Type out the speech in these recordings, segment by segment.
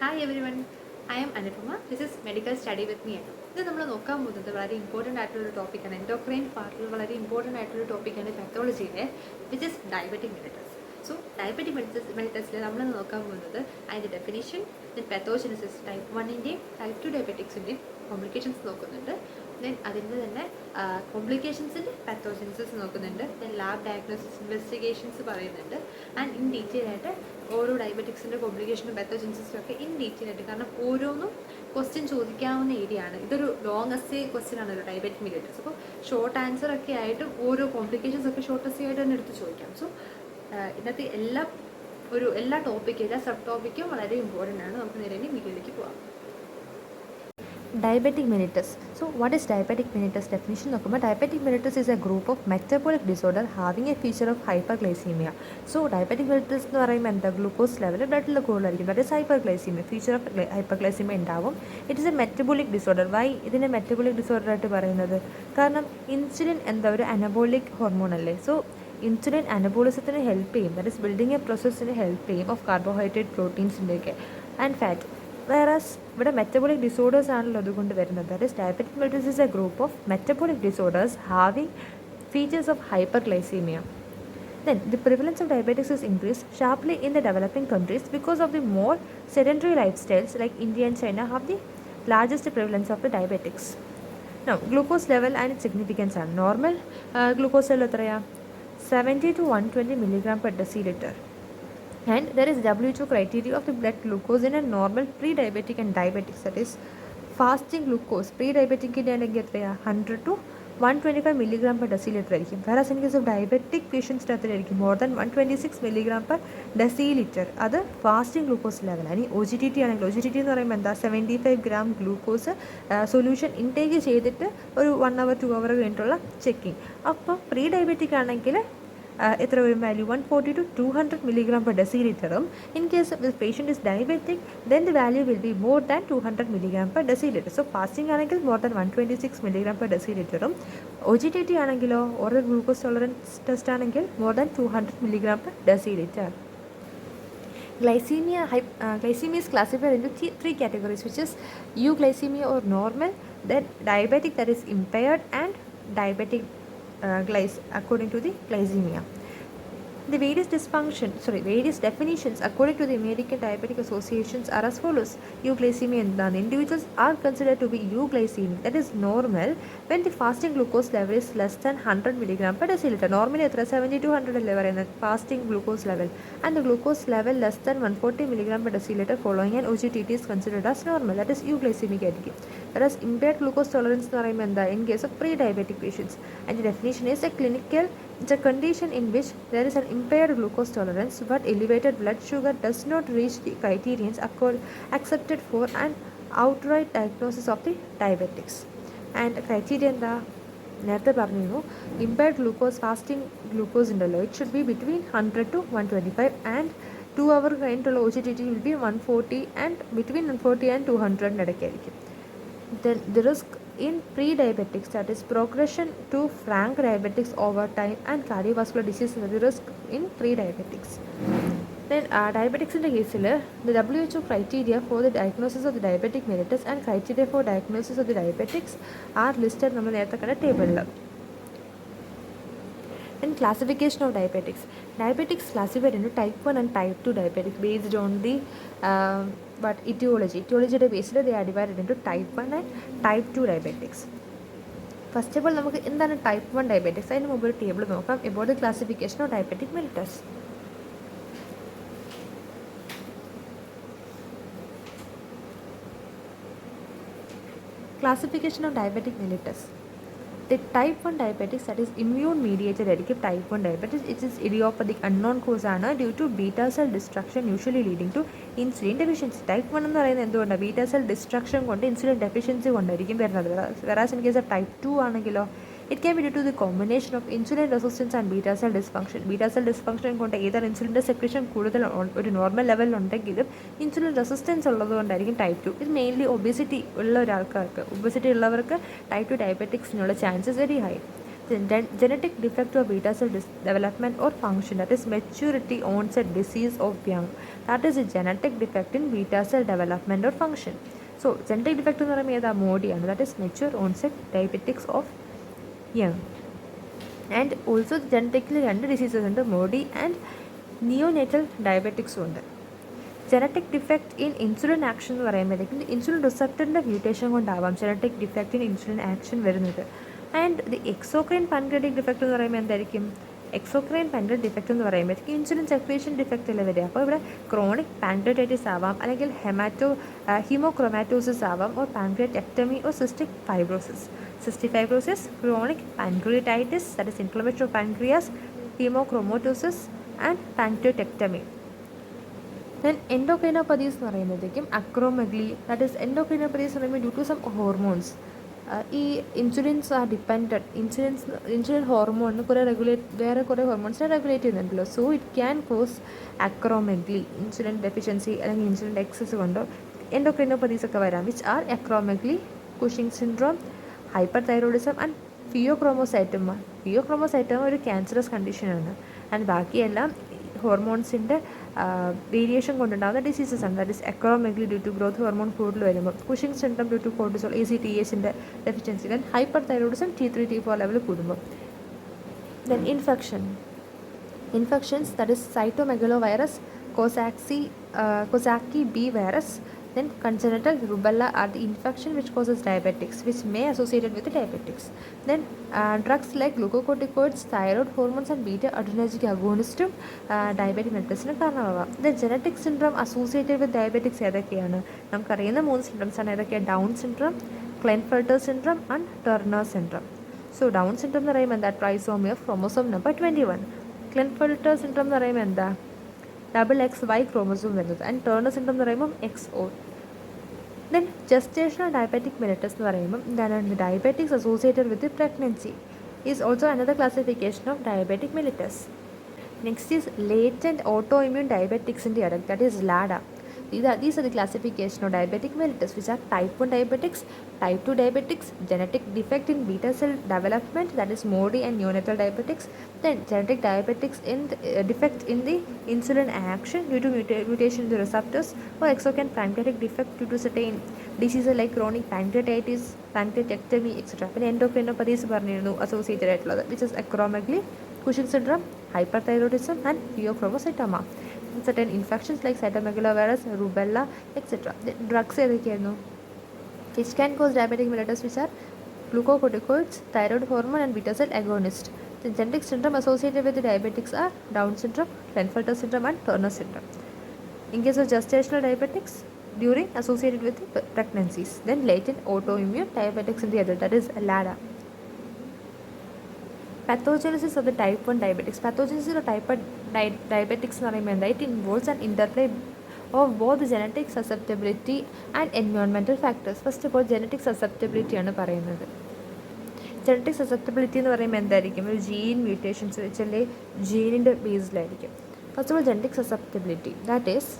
Hi everyone, I am Anupama. This is Medical Study with me. ഇത് നമ്മൾ നോക്കാൻ പോകുന്നത് വളരെ ഇമ്പോർട്ടൻ്റ് ആയിട്ടുള്ള ടോപ്പിക്കാണ്. എൻഡോക്രൈൻ പാർട്ടിൽ വളരെ ഇമ്പോർട്ടൻ്റ് ആയിട്ടുള്ള ടോപ്പിക്കാണ് പാത്തോളജിയിലെ which is diabetic mellitus. So diabetic മെലിറ്റസിൽ നമ്മൾ നോക്കാൻ പോകുന്നത് അതിൻ്റെ ഡെഫിനിഷൻ, ദെൻ പാത്തോജനസിസ് ടൈപ്പ് 1-ൻ്റെയും ടൈപ്പ് 2 ഡയബറ്റിക്സിൻ്റെയും കോംപ്ലിക്കേഷൻസ് നോക്കുന്നുണ്ട്. ദെൻ അതിൻ്റെ തന്നെ കോംപ്ലിക്കേഷൻസിൻ്റെ പാത്തോജനസിസ് നോക്കുന്നുണ്ട്. ദെൻ ലാബ് ഡയഗ്നോസിസ് ഇൻവെസ്റ്റിഗേഷൻസ് പറയുന്നുണ്ട്. ആൻഡ് ഇൻ ഡീറ്റെയിൽ ആയിട്ട് ഓരോ ഡയബറ്റിക്സിൻ്റെ കോംപ്ലിക്കേഷനും പാത്തോജനസിസും ഒക്കെ ഇൻ ഡീറ്റെയിൽ ആയിട്ട്, കാരണം ഓരോന്നും ക്വസ്റ്റ്യൻ ചോദിക്കാവുന്ന ഏരിയ ആണ്. ഇതൊരു ലോങ് എസ്സേ ക്വസ്റ്റ്യൻ ആണല്ലോ ഡയബറ്റിക് മെലിറ്റസ്. അപ്പോൾ ഷോർട്ട് ആൻസർ ഒക്കെ ആയിട്ട് ഓരോ കോംപ്ലിക്കേഷൻസ് ഒക്കെ ഷോർട്ട് എസ്സേ ആയിട്ട് തന്നെ എടുത്ത് ചോദിക്കാം. സോ ഇന്നത്തെ എല്ലാ ടോപ്പിക്കും എല്ലാ സബ് ടോപ്പിക്കും വളരെ ഇമ്പോർട്ടൻ്റ് ആണ്. നമുക്ക് നേരെ വീഡിയോയിലേക്ക് പോകാം. Diabetic mellitus. So what is diabetic mellitus definition? Diabetic mellitus is a group of metabolic disorder having a feature of hyperglycemia. So diabetic mellitus എന്ന് പറയുമ്പോൾ എന്താ, ഗ്ലൂക്കോസ് ലെവൽ ബ്ലഡിൽ കൂടുതലായിരിക്കും. That is hyperglycaemia. Feature of hyperglycaemia ഉണ്ടാവും. It is a metabolic disorder. Why ഇതിനെ metabolic disorder ആയിട്ട് പറയുന്നത്? കാരണം ഇൻസുലിൻ എന്താ ഒരു അനബോളിക് ഹോർമോൺ അല്ലേ. സോ ഇൻസുലിൻ അനബോളിസത്തിന് ഹെൽപ്പ് ചെയ്യും. ദാറ്റ് ഇസ് ബിൽഡിംഗ് എ പ്രോസസ്സിന് ഹെൽപ്പ് ചെയ്യും ഓഫ് കാർബോഹൈഡ്രേറ്റ്, പ്രോട്ടീൻസിൻ്റെയൊക്കെ ആൻഡ് ഫാറ്റ്. വേറാസ് ഇവിടെ മെറ്റബോളിക് ഡിസോർഡേഴ്സ് ആണല്ലോ അതുകൊണ്ട് വരുന്നത്. That is diabetic mellitus is a group of metabolic disorders having features of hyperglycemia. Then the prevalence of diabetics is increased sharply in the developing countries because of the more sedentary lifestyles, like India and China have the largest prevalence of the diabetics. Now glucose level and its significance are normal. Glucose level എത്രയാ? 70 to 120 milligram per deciliter. And there is WHO criteria of the blood glucose in a normal pre-diabetic and diabetics. That is fasting glucose pre-diabetic ആണെങ്കിൽ എത്രയാ? 100 to 125 milligram per deciliter ആയിരിക്കും. whereas in case of diabetic patients ആയിരിക്കും more than 126 milligram per deciliter. അത് fasting glucose ലെവലാണ്. ഈ OGTT ആണെങ്കിൽ, OGTT എന്ന് പറയുമ്പോൾ എന്താ, 75 gram ഗ്ലൂക്കോസ് സൊല്യൂഷൻ ഇൻടേക്ക് ചെയ്തിട്ട് ഒരു 1 hour 2 hour കഴിഞ്ഞിട്ടുള്ള ചെക്കിങ്. അപ്പോൾ പ്രീ ഡയബറ്റിക് ആണെങ്കിൽ എത്ര വരും value? 140 to 200 milligram per deciliter. In case the patient is diabetic, then the value will be more than 200 milligram per deciliter. So fasting ആണെങ്കിൽ more than 126 milligram per deciliter. OGTT ആണെങ്കിലോ, oral glucose tolerance test ആണെങ്കിൽ more than 200 milligram per deciliter. Glycemia is classified into three categories, which is euglycemia or normal, then diabetic, that is impaired, and diabetic according to the glycemia. The various definitions according to the American Diabetic Associations are as follows. Euglycemia and individuals are considered to be euglycemic, that is normal, when the fasting glucose level is less than 100 milligram per deciliter. Normally 70 to 100 അല്ലേ പറയുന്നത് fasting glucose level, and the glucose level less than 140 milligram per deciliter following an OGTT is considered as normal, that is euglycemic ആയിരിക്കും. Whereas impaired glucose tolerance എന്ന് പറയുമ്പോൾ എന്താ, in case of pre-diabetic patients, and the definition is it's a condition in which there is an impaired glucose tolerance but elevated blood sugar does not reach the criterions accepted for an outright diagnosis of the diabetics. And criteria എന്താ, നേരത്തെ പറഞ്ഞിരുന്നു, impaired glucose fasting glucose ഉണ്ടല്ലോ, it should be between 100 to 125 and 2 hour കഴിഞ്ഞിട്ടുള്ള OGTT will be 140 and between 140 and 200 ഇടയ്ക്കായിരിക്കും. Then the risk in pre-diabetics, that is progression to frank diabetics over time, and cardiovascular disease is the risk in pre-diabetics. Then diabetics in the case, the WHO criteria for the diagnosis of the diabetic mellitus and criteria for diagnosis of the diabetics are listed നമ്മൾ നേരത്തെ കണ്ട ടേബിളിൽ. And classification of diabetics. Diabetics classified into type 1 and type 2 diabetics based on the etiologyയുടെ ബേസിൽ they are divided into type 1 and type 2 diabetics. First of all നമുക്ക് എന്താണ് type 1 diabetics, അതിന് മുമ്പ് ഒരു ടേബിൾ നോക്കാം about the classification of diabetic mellitus. Classification of diabetic mellitus. The type 1 diabetics, that is immune mediated ആയിരിക്കും type 1 diabetes. It is idiopathic, unknown cause ആണ്, due to beta cell destruction usually leading to insulin deficiency. type 1 എന്ന് പറയുന്നത് എന്തുകൊണ്ടാണ്? Beta cell destruction കൊണ്ട് insulin deficiency കൊണ്ടായിരിക്കും വരുന്നത്. whereas in case of type 2 ആണെങ്കിലോ, it can be due to the combination of insulin resistance and beta cell dysfunction. Beta cell dysfunction കൊണ്ട് ഏതാണ് ഇൻസുലിൻ്റെ secretion കൂടുതൽ ഒരു നോർമൽ ലെവലിൽ ഉണ്ടെങ്കിലും ഇൻസുലിൻ റെസിസ്റ്റൻസ് ഉള്ളതുകൊണ്ടായിരിക്കും ടൈപ്പ് 2. ഇത് മെയിൻലി ഒബിസിറ്റി ഉള്ള ഒരാൾക്കാർക്ക്, ഒബിസിറ്റി ഉള്ളവർക്ക് ടൈപ്പ് 2 ഡയബറ്റിക്സിനുള്ള chances very high. genetic defect of beta cell development or function, that is maturity onset disease of young. That is a genetic defect in beta cell development or function. So genetic defect എന്ന് പറയുമ്പോൾ ഏതാ മോഡിയാണ്, that is mature onset diabetics of young. And also genetically രണ്ട് diseases ഉണ്ട്, MODY and neonatal ഡയബറ്റിക്സും ഉണ്ട്. Genetic defect in insulin action എന്ന് പറയുമ്പോഴത്തേക്കും insulin റിസപ്റ്ററിൻ്റെ മ്യൂട്ടേഷൻ കൊണ്ടാവാം genetic defect in insulin action വരുന്നത്. And the exocrine pancreatic defect എന്ന് പറയുമ്പോൾ എന്തായിരിക്കും, എക്സോക്രൈൻ പാൻക്രിയാറ്റിക് ഡിഫക്റ്റ് എന്ന് പറയുമ്പോഴത്തേക്കും ഇൻസുലിൻ സെക്രീഷൻ ഡിഫക്റ്റ് അല്ലേ വരിക. അപ്പോൾ ഇവിടെ ക്രോണിക് പാൻക്രിയാറ്റൈറ്റിസ് ആവാം, അല്ലെങ്കിൽ ഹീമോക്രോമാറ്റോസിസ് ആവാം, or pancreatectomy or cystic fibrosis. Cystic fibrosis, chronic pancreatitis, that is inflammation of pancreas, hemochromatosis and pancreatectomy. Then endocrinopathies എന്ന് പറയുമ്പോഴത്തേക്കും acromegaly, that is endocrinopathies എന്ന് പറയുമ്പോൾ ഡ്യൂ ടു സം ഹോർമോൺസ്. ഈ ഇൻസുലിൻസ് ആർ ഡിപ്പെൻഡൻറ്റ്, ഇൻസുലിൻ ഹോർമോണിന് വേറെ കുറേ ഹോർമോൺസിനെ regulate ചെയ്യുന്നുണ്ടല്ലോ. So it can cause acromegaly, insulin deficiency അല്ലെങ്കിൽ ഇൻസുലിൻ എക്സസ് കൊണ്ടോ എൻഡോക്രിനോപ്പതീസ് ഒക്കെ വരാം, which are acromegaly, Cushing syndrome, hyperthyroidism and phaeochromocytoma. Phaeochromocytoma ഒരു ക്യാൻസറസ് കണ്ടീഷനാണ്. ആൻഡ് ബാക്കിയെല്ലാം ഹോർമോൺസിൻ്റെ വേരിയേഷൻ കൊണ്ടുണ്ടാകുന്ന ഡിസീസസ് ആണ്. That is acromegaly due to growth hormone കൂടുതൽ വരുമ്പോൾ, Cushing syndrome due to cortisol, ACTHൻ്റെ deficiency, then hyper thyroidism T3 T4 level കൂടുമ്പോൾ. Then infections, that is cytomegalovirus, Coxsackie B virus. Then congenital rubella are the infection which causes diabetics, which may associated with the diabetics. Then drugs like glucocorticoids, thyroid hormones and beta adrenergic agonistum diabetic mellitusന് കാരണമാവാം. The genetic syndrome associated with diabetics ഏതൊക്കെയാണ്, നമുക്കറിയുന്ന 3 syndromes ആണ്. ഏതൊക്കെയാണ്? Down syndrome, Klinefelter syndrome and Turner syndrome. So Down syndrome എന്ന് പറയുമ്പോൾ എന്താ, trisomy of chromosome number 21. Klinefelter syndrome എന്ന് പറയുമ്പോൾ എന്താ, XXY ക്രോമോസോം വരുന്നത്. ആൻഡ് ടേർണർ സിൻഡ്രോം എന്ന് പറയുമ്പോൾ XO. Then gestational diabetic mellitus എന്ന് പറയുമ്പോൾ എന്താണ്, diabetics associated with pregnancy is also another classification of diabetic mellitus. Next is latent autoimmune ഡയബറ്റിക്സിൻ്റെ ഇടയ്ക്ക്, that is LADA. These are the classification of diabetic mellitus, which are type 1 diabetics, type 2 diabetics, genetic defect in beta cell development, that is MODY and neonatal diabetics, then genetic diabetics in defect in the insulin action due to mutation in the receptors, or exocrine pancreatic defect due to certain diseases like chronic pancreatitis, pancreatectomy, etc. പിന്നെ endocrinopathies പറഞ്ഞിരുന്നു associated ആയിട്ടുള്ളത്, which is acromegaly, Cushing syndrome, hyperthyroidism and pheochromocytoma. Certain infections like cytomegalovirus, rubella, etc. The drugs ഏതൊക്കെയായിരുന്നു, which can cause diabetic mellitus, which are glucocorticoids, thyroid hormone and beta cell agonist. The genetic syndrome associated with the diabetics are Down syndrome, Klinefelter syndrome and Turner syndrome. In case of gestational diabetics, during associated with the pregnancies. Then latent autoimmune diabetics in the adult, that is LADA. Pathogenesis of the type 1 diabetics. Pathogenesis of type 1 diabetics എന്ന് പറയുമ്പോൾ എന്താ, it involves an interplay of both genetic susceptibility and environmental factors. First of all genetic സസെപ്റ്റബിലിറ്റിയാണ് പറയുന്നത്. Genetic susceptibility എന്ന് പറയുമ്പോൾ എന്തായിരിക്കും, ഒരു gene mutations വെച്ചല്ലേ ജീനിൻ്റെ ബേസിലായിരിക്കും. First of all genetic susceptibility, that is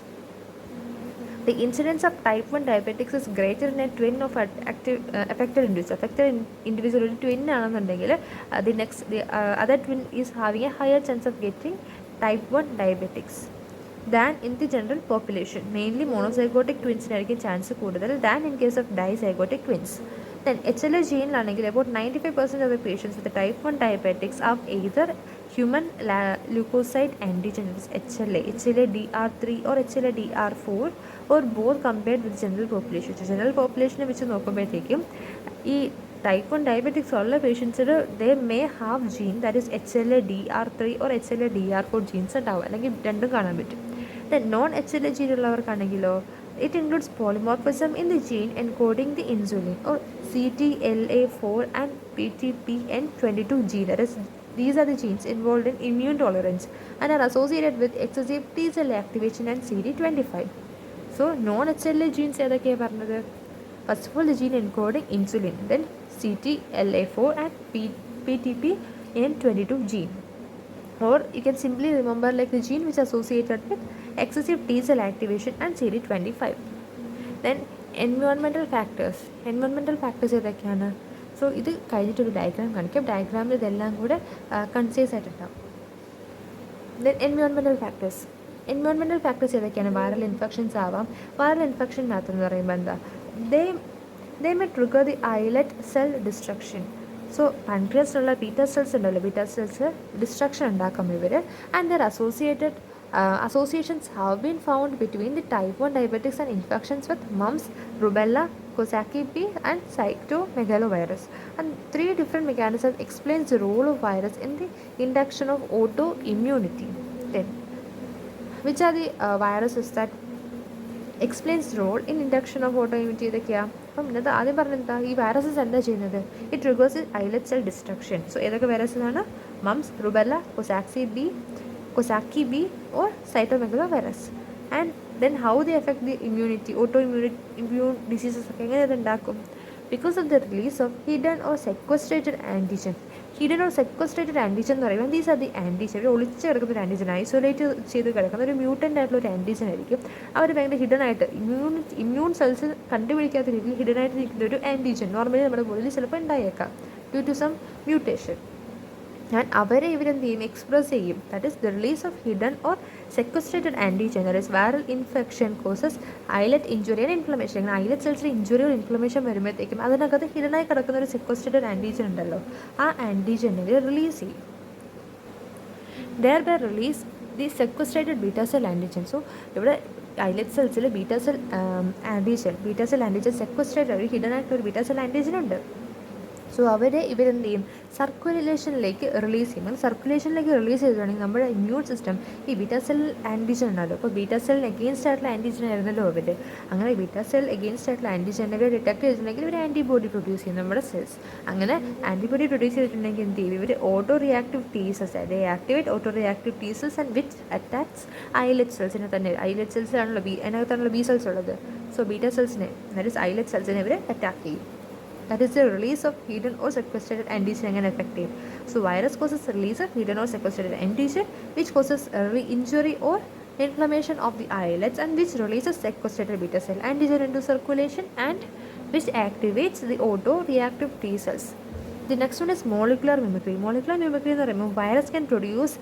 the incidence of type 1 diabetics is greater in a twin of affected individual. Affected individual ഒരു twin ആണെന്നുണ്ടെങ്കിൽ the other twin is having a higher chance of getting type 1 diabetics than in the general population. Mainly monozygotic twinsiനായിരിക്കും chance കൂടുതൽ than in case of dizygotic twins. Then HLA ജീനിലാണെങ്കിൽ about 95% of the patients with the type 1 diabetics have either human leukocyte antigen, HLA DR3 or HLA DR4 or both compared with general population. General population വെച്ച് നോക്കുമ്പോഴത്തേക്കും ഈ type 1 diabetics ഉള്ള പേഷ്യൻസിൽ they may have gene that is HLA DR3 or HLA DR4 genes ഉണ്ടാവും, അല്ലെങ്കിൽ രണ്ടും കാണാൻ പറ്റും. Then non HLA gene ഉള്ളവർക്കാണെങ്കിലോ it includes polymorphism in the gene encoding the insulin or CTLA4 and PTPN22 gene. That is, these are the genes involved in immune tolerance and are associated with excessive T cell activation and CD25. So non-HLA genes ഏതൊക്കെയാണ് പറഞ്ഞത്, first of all the gene encoding insulin, then CTLA4 and PTPN22 gene. Or you can simply remember like the gene which is associated with excessive T cell activation and CD25. Then environmental factors ഏതൊക്കെയാണ്, so ഇത് കഴിഞ്ഞിട്ടൊരു diagram കാണിക്കാം. ഡയഗ്രാമിൽ ഇതെല്ലാം കൂടെ concise ആയിട്ടുണ്ടാവും. Then environmental factors. Environmental factors ഏതൊക്കെയാണ്? Viral infections ആവാം. വൈറൽ ഇൻഫെക്ഷനകത്ത് എന്ന് പറയുമ്പോൾ എന്താ, they may trigger the islet cell destruction. So പാൻക്രിയാസിലുള്ള ബീറ്റാ സെൽസ് ഉണ്ടല്ലോ, ബീറ്റാ സെൽസ് ഡിസ്ട്രക്ഷൻ ഉണ്ടാക്കും ഇവർ. And there associations have been found between the type 1 diabetics and infections with mumps, rubella, Coxsackie B and cytomegalovirus. And 3 different mechanisms explains the role of virus in the induction of autoimmunity. Then, which are the viruses that explains the role in induction of autoimmunity? ഇതൊക്കെയാണ്. അപ്പം ഇന്നത്തെ ആദ്യം പറഞ്ഞെന്താ, ഈ viruses എന്താ ചെയ്യുന്നത്? It triggers islet cell destruction. So ഏതൊക്കെ വൈറസാണ്? Mumps, rubella, Coxsackie B or cytomegalovirus. And then how they affect the immunity, autoimmune diseases ഒക്കെ എങ്ങനെ ഇത് ഉണ്ടാക്കും? Because of the release of hidden or sequestrated antigen. Hidden or sequestrated antigen എന്ന് പറയുമ്പോൾ these are the antigen. അവർ ഒളിച്ച് കിടക്കുന്ന ഒരു ആൻറ്റിജൻ, ഐസൊലേറ്റ് ചെയ്ത് കിടക്കുന്ന ഒരു മ്യൂട്ടൻ്റ് ആയിട്ടുള്ള ഒരു ആൻറ്റിജൻ ആയിരിക്കും. അവർ ഭയങ്കര ഹിഡൻ ആയിട്ട് ഇമ്മ്യൂൺ സെൽസ് കണ്ടുപിടിക്കാത്ത രീതിയിൽ ഹിഡൻ ആയിട്ട് നിൽക്കുന്ന ഒരു ആൻറ്റിജൻ നോർമലി നമ്മുടെ ബോഡിയിൽ ചിലപ്പോൾ ഉണ്ടായേക്കാം due to some mutation. And അവരെ ഇവരെന്ത് ചെയ്യും? എക്സ്പ്രസ് ചെയ്യും. That is the release of hidden or sequestrated antigen. That is viral infection causes islet injury and inflammation. അങ്ങനെ ഐലറ്റ് സെൽസിൽ ഇഞ്ചുറി ഓർ ഇൻഫ്ലമേഷൻ വരുമ്പോഴത്തേക്കും അതിനകത്ത് ഹിഡനായി കിടക്കുന്ന ഒരു സെക്വസ്ട്രേറ്റഡ് ആൻറ്റിജൻ ഉണ്ടല്ലോ, ആ ആൻറ്റിജനെ റിലീസ് ചെയ്യും. Thereby release the sequestrated beta cell antigen. So ഇവിടെ ഐലറ്റ് സെൽസിൽ ബീറ്റാ സെൽ ആൻറ്റിജൻ സെക്വസ്ട്രേറ്റഡ് ഒരു ഹിഡൻ ആയിട്ടുള്ള ഒരു ബീറ്റാ സെൽ ആൻറ്റിജൻ ഉണ്ട്. സോ ഇവരെന്ത് ചെയ്യും? സർക്കുലേഷനിലേക്ക് റിലീസ് ചെയ്യും. അങ്ങനെ സർക്കുലേഷനിലേക്ക് റിലീസ് ചെയ്തിട്ടുണ്ടെങ്കിൽ നമ്മുടെ ഇമ്മ്യൂൺ സിസ്റ്റം ഈ ബീറ്റാ സെൽ ആൻറ്റിജൻ ഉണ്ടല്ലോ, അപ്പോൾ ബീറ്റാ സെല്ലിന് എഗെയിൻസ്റ്റ് ആയിട്ടുള്ള ആൻറ്റിജൻ ആയിരുന്നല്ലോ അവർ. അങ്ങനെ ബീറ്റാ സെൽ എഗെയിൻസ്റ്റ് ആയിട്ടുള്ള ആൻറ്റിജൻ ഇവർ ഡിറ്റക്ട് ചെയ്തിട്ടുണ്ടെങ്കിൽ ഇവർ ആൻറ്റിബോഡി പ്രൊഡ്യൂസ് ചെയ്യും നമ്മുടെ സെൽസ്. അങ്ങനെ ആൻറ്റിബോഡി പ്രൊഡ്യൂസ് ചെയ്തിട്ടുണ്ടെങ്കിൽ എന്ത് ചെയ്യും? ഇവർ auto reactive T cells, they activate auto reactive T cells and which attacks islet cells. Islet സെൽസിലാണല്ലോ അതിനകത്താണല്ലോ ബി സെൽസ് ഉള്ളത്. സോ ബീറ്റാ സെൽസിനെ, ദാറ്റ് ഈസ് ഐലറ്റ് സെൽസിനെ ഇവർ അറ്റാക്ക് ചെയ്യും. That is the release of hidden or sequestrated antigen again effective. So virus causes the release of hidden or sequestrated antigen, which causes injury or inflammation of the islets and which releases sequestrated beta cell antigen into circulation and which activates the autoreactive T cells. The next one is molecular mimicry. Molecular mimicry എന്ന് പറയുമ്പോൾ virus can produce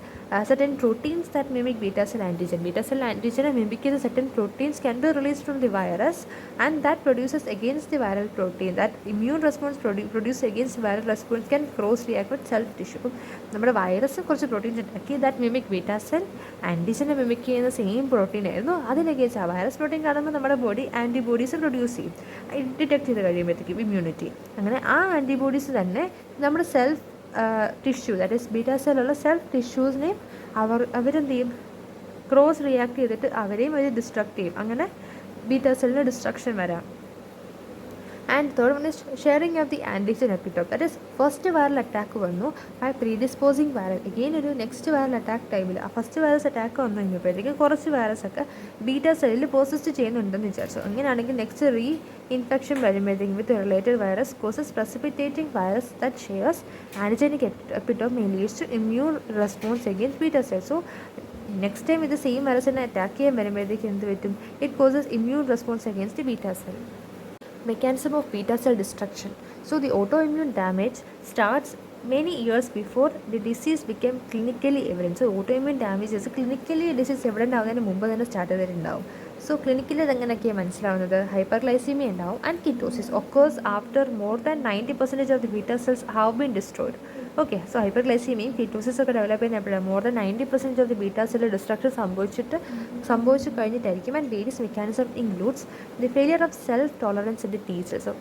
certain proteins that mimic beta cell antigen. Beta cell antigen mimic ചെയ്ത certain proteins can be released from the virus and that produces against the viral protein. That immune response produced against viral response can cross react with self tissue. അപ്പം നമ്മുടെ virus കുറച്ച് proteins ഉണ്ടാക്കി that mimic beta cell ആൻറ്റിജനെ mimic ചെയ്യുന്ന same protein ആയിരുന്നു. അതിനകേച്ച് ആ virus protein കാണുമ്പോൾ നമ്മുടെ ബോഡി ആൻറ്റിബോഡീസ് പ്രൊഡ്യൂസ് ചെയ്യും ഡിറ്റക്ട് ചെയ്ത് കഴിയുമ്പോഴത്തേക്കും ഇമ്മ്യൂണിറ്റി. അങ്ങനെ ആ ആൻറ്റിബോഡീസ് തന്നെ നമ്മുടെ self tissue, that is beta സെല്ലുള്ള സെൽഫ് ടിഷ്യൂസിനെയും അവരെന്ത് ചെയ്യും? ക്രോസ് റിയാക്ട് ചെയ്തിട്ട് അവരെയും അവർ ഡിസ്ട്രക്ട് ചെയ്യും. അങ്ങനെ ബീറ്റാ സെല്ലിന് ഡിസ്ട്രക്ഷൻ വരാം. And third one is sharing of the antigen epitope. That is first viral attack വന്നു ബൈ പ്രീഡിസ്പോസിങ് വൈറൽ. എഗെയിൻ ഒരു നെക്സ്റ്റ് വൈറൽ അറ്റാക്ക് ടൈമിൽ ആ ഫസ്റ്റ് വൈറസ് അറ്റാക്ക് വന്നു കഴിഞ്ഞപ്പോഴത്തേക്കും കുറച്ച് വൈറസൊക്കെ ബീറ്റാ സെല്ലിൽ പോസിസ്റ്റ് ചെയ്യുന്നുണ്ടെന്ന് വിചാരിച്ചു. അങ്ങനെയാണെങ്കിൽ നെക്സ്റ്റ് ഇൻഫെക്ഷൻ വരുമ്പോഴത്തേക്കും with related virus causes precipitating virus that shares antigenic epitope may leads to immune response against beta cell. So next time ഇത് സെയിം വൈറസിനെ അറ്റാക്ക് ചെയ്യാൻ വരുമ്പോഴത്തേക്കും എന്ത് പറ്റും? It causes immune response against beta cell. Mechanism of beta cell destruction. So the autoimmune damage starts many years before the disease became clinically evident. So autoimmune damage is clinically disease evident ആവുന്നതിന് മുമ്പ് തന്നെ start ചെയ്തിട്ടുണ്ടാവും. So clinically ഇതെങ്ങനെയൊക്കെയാണ് മനസ്സിലാവുന്നത്? Hyperglycaemia ഉണ്ടാവും and ketosis occurs after more than 90% of the beta cells have been destroyed. Okay, so ഹൈപ്പർഗ്ലൈസീമിയും ketosis ഒക്കെ develop ചെയ്യുന്ന എപ്പോഴാണ്? More than 90% of the beta cell destruction സംഭവിച്ചു കഴിഞ്ഞിട്ടായിരിക്കും. And various mechanism includes the failure of self tolerance in the T cells. So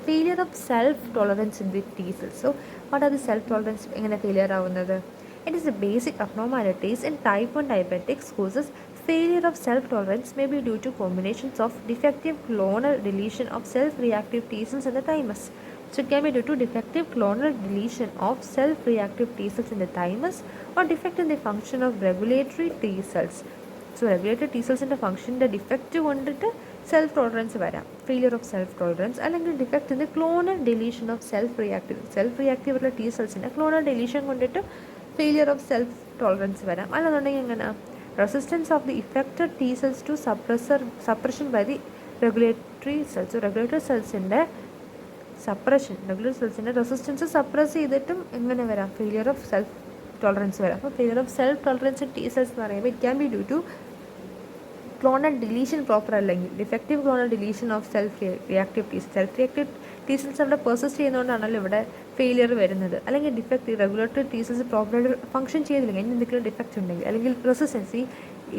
failure of self tolerance in the T cells. So what are the self tolerance എങ്ങനെ failure ആവുന്നത്? It is the basic abnormalities in type 1 diabetics causes failure of self-tolerance may be due to combinations of defective clonal deletion of self-reactive T cells in the thymus. So it can be due to defective clonal deletion of self-reactive T cells in the thymus or defect in the function of regulatory T cells. So regulatory T cells in the function the defective കൊണ്ടിട്ട് self tolerance വരാം, failure of self tolerance, അല്ലെങ്കിൽ defect in the clonal deletion of self reactive ഉള്ള T സെൽസിൻ്റെ clonal deletion കൊണ്ടിട്ട് failure of self tolerance വരാം. അല്ലെന്നുണ്ടെങ്കിൽ എങ്ങനെ? Resistance of the effected T cells to suppression by the regulatory cells. Regulatory സെൽസിൻ്റെ suppression, regular സെൽസിൻ്റെ resistance suppress ചെയ്തിട്ടും എങ്ങനെ വരാം, ഫെയിലിയർ ഓഫ് സെൽഫ് ടോളറൻസ് വരാം. അപ്പോൾ failure of self tolerance T cells എന്ന് പറയുമ്പോൾ it can be due to clonal deletion proper അല്ലെങ്കിൽ defective clonal deletion of self reactive Ts. Self reactive T cells അവിടെ പെർസിസ്റ്റ് ചെയ്യുന്നതുകൊണ്ടാണല്ലോ ഇവിടെ ഫെയിലിയർ വരുന്നത്. അല്ലെങ്കിൽ ഡിഫക്റ്റ് റെഗുലേറ്ററി ടീസൽസ് പ്രോപ്പറായിട്ട് ഫംഗ്ഷൻ ചെയ്തില്ലെങ്കിൽ അതിന് എന്തെങ്കിലും ഡിഫക്റ്റ് ഉണ്ടെങ്കിൽ, അല്ലെങ്കിൽ റെസിസ്റ്റൻസ്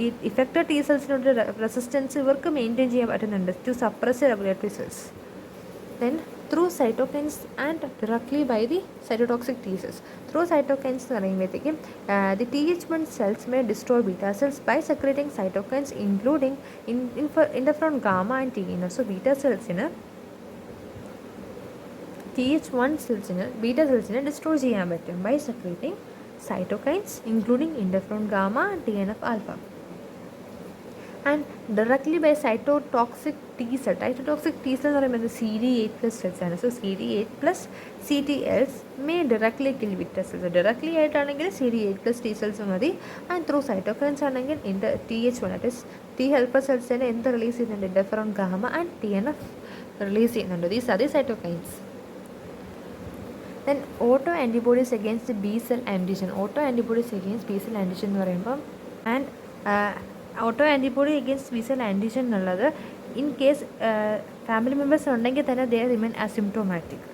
ഈ ഇഫക്റ്റഡ് ടീസൽസിനോട് റെസിസ്റ്റൻസ് ഇവർക്ക് മെയിൻറ്റെയിൻ ചെയ്യാൻ പറ്റുന്നുണ്ട് to suppress regulatory cells. Then through cytokines and directly by the cytotoxic T cells. Through cytokines എന്ന് പറയുമ്പോഴത്തേക്കും the Th1 cells may destroy beta cells by secreting cytokines including interferon gamma and TNF. So beta cellsന് Th1 സെൽസിന് beta സെൽസിനെ destroy ചെയ്യാൻ പറ്റും by secreting cytokines including interferon gamma and TNF alpha. And directly by cytotoxic T cell. Cytotoxic T cell എന്ന് പറയുന്നത് CD8+ cells ആണ്. So CD8+ CTLs may directly kill beta cells. Directly ആയിട്ടാണെങ്കിൽ CD8+ T cells മതി. And through cytokines ആണെങ്കിൽ Th1 that is T helper cells എന്ത് release ചെയ്യുന്നുണ്ട്, interferon gamma and TNF release ചെയ്യുന്നുണ്ട്. These are the cytokines. Then autoantibodies against B cell antigen. Autoantibodies against B cell antigen എന്ന് പറയുമ്പം autoantibody against B cell antigen എന്നുള്ളത് in case family members ഉണ്ടെങ്കിൽ തന്നെ ദേ remain asymptomatic.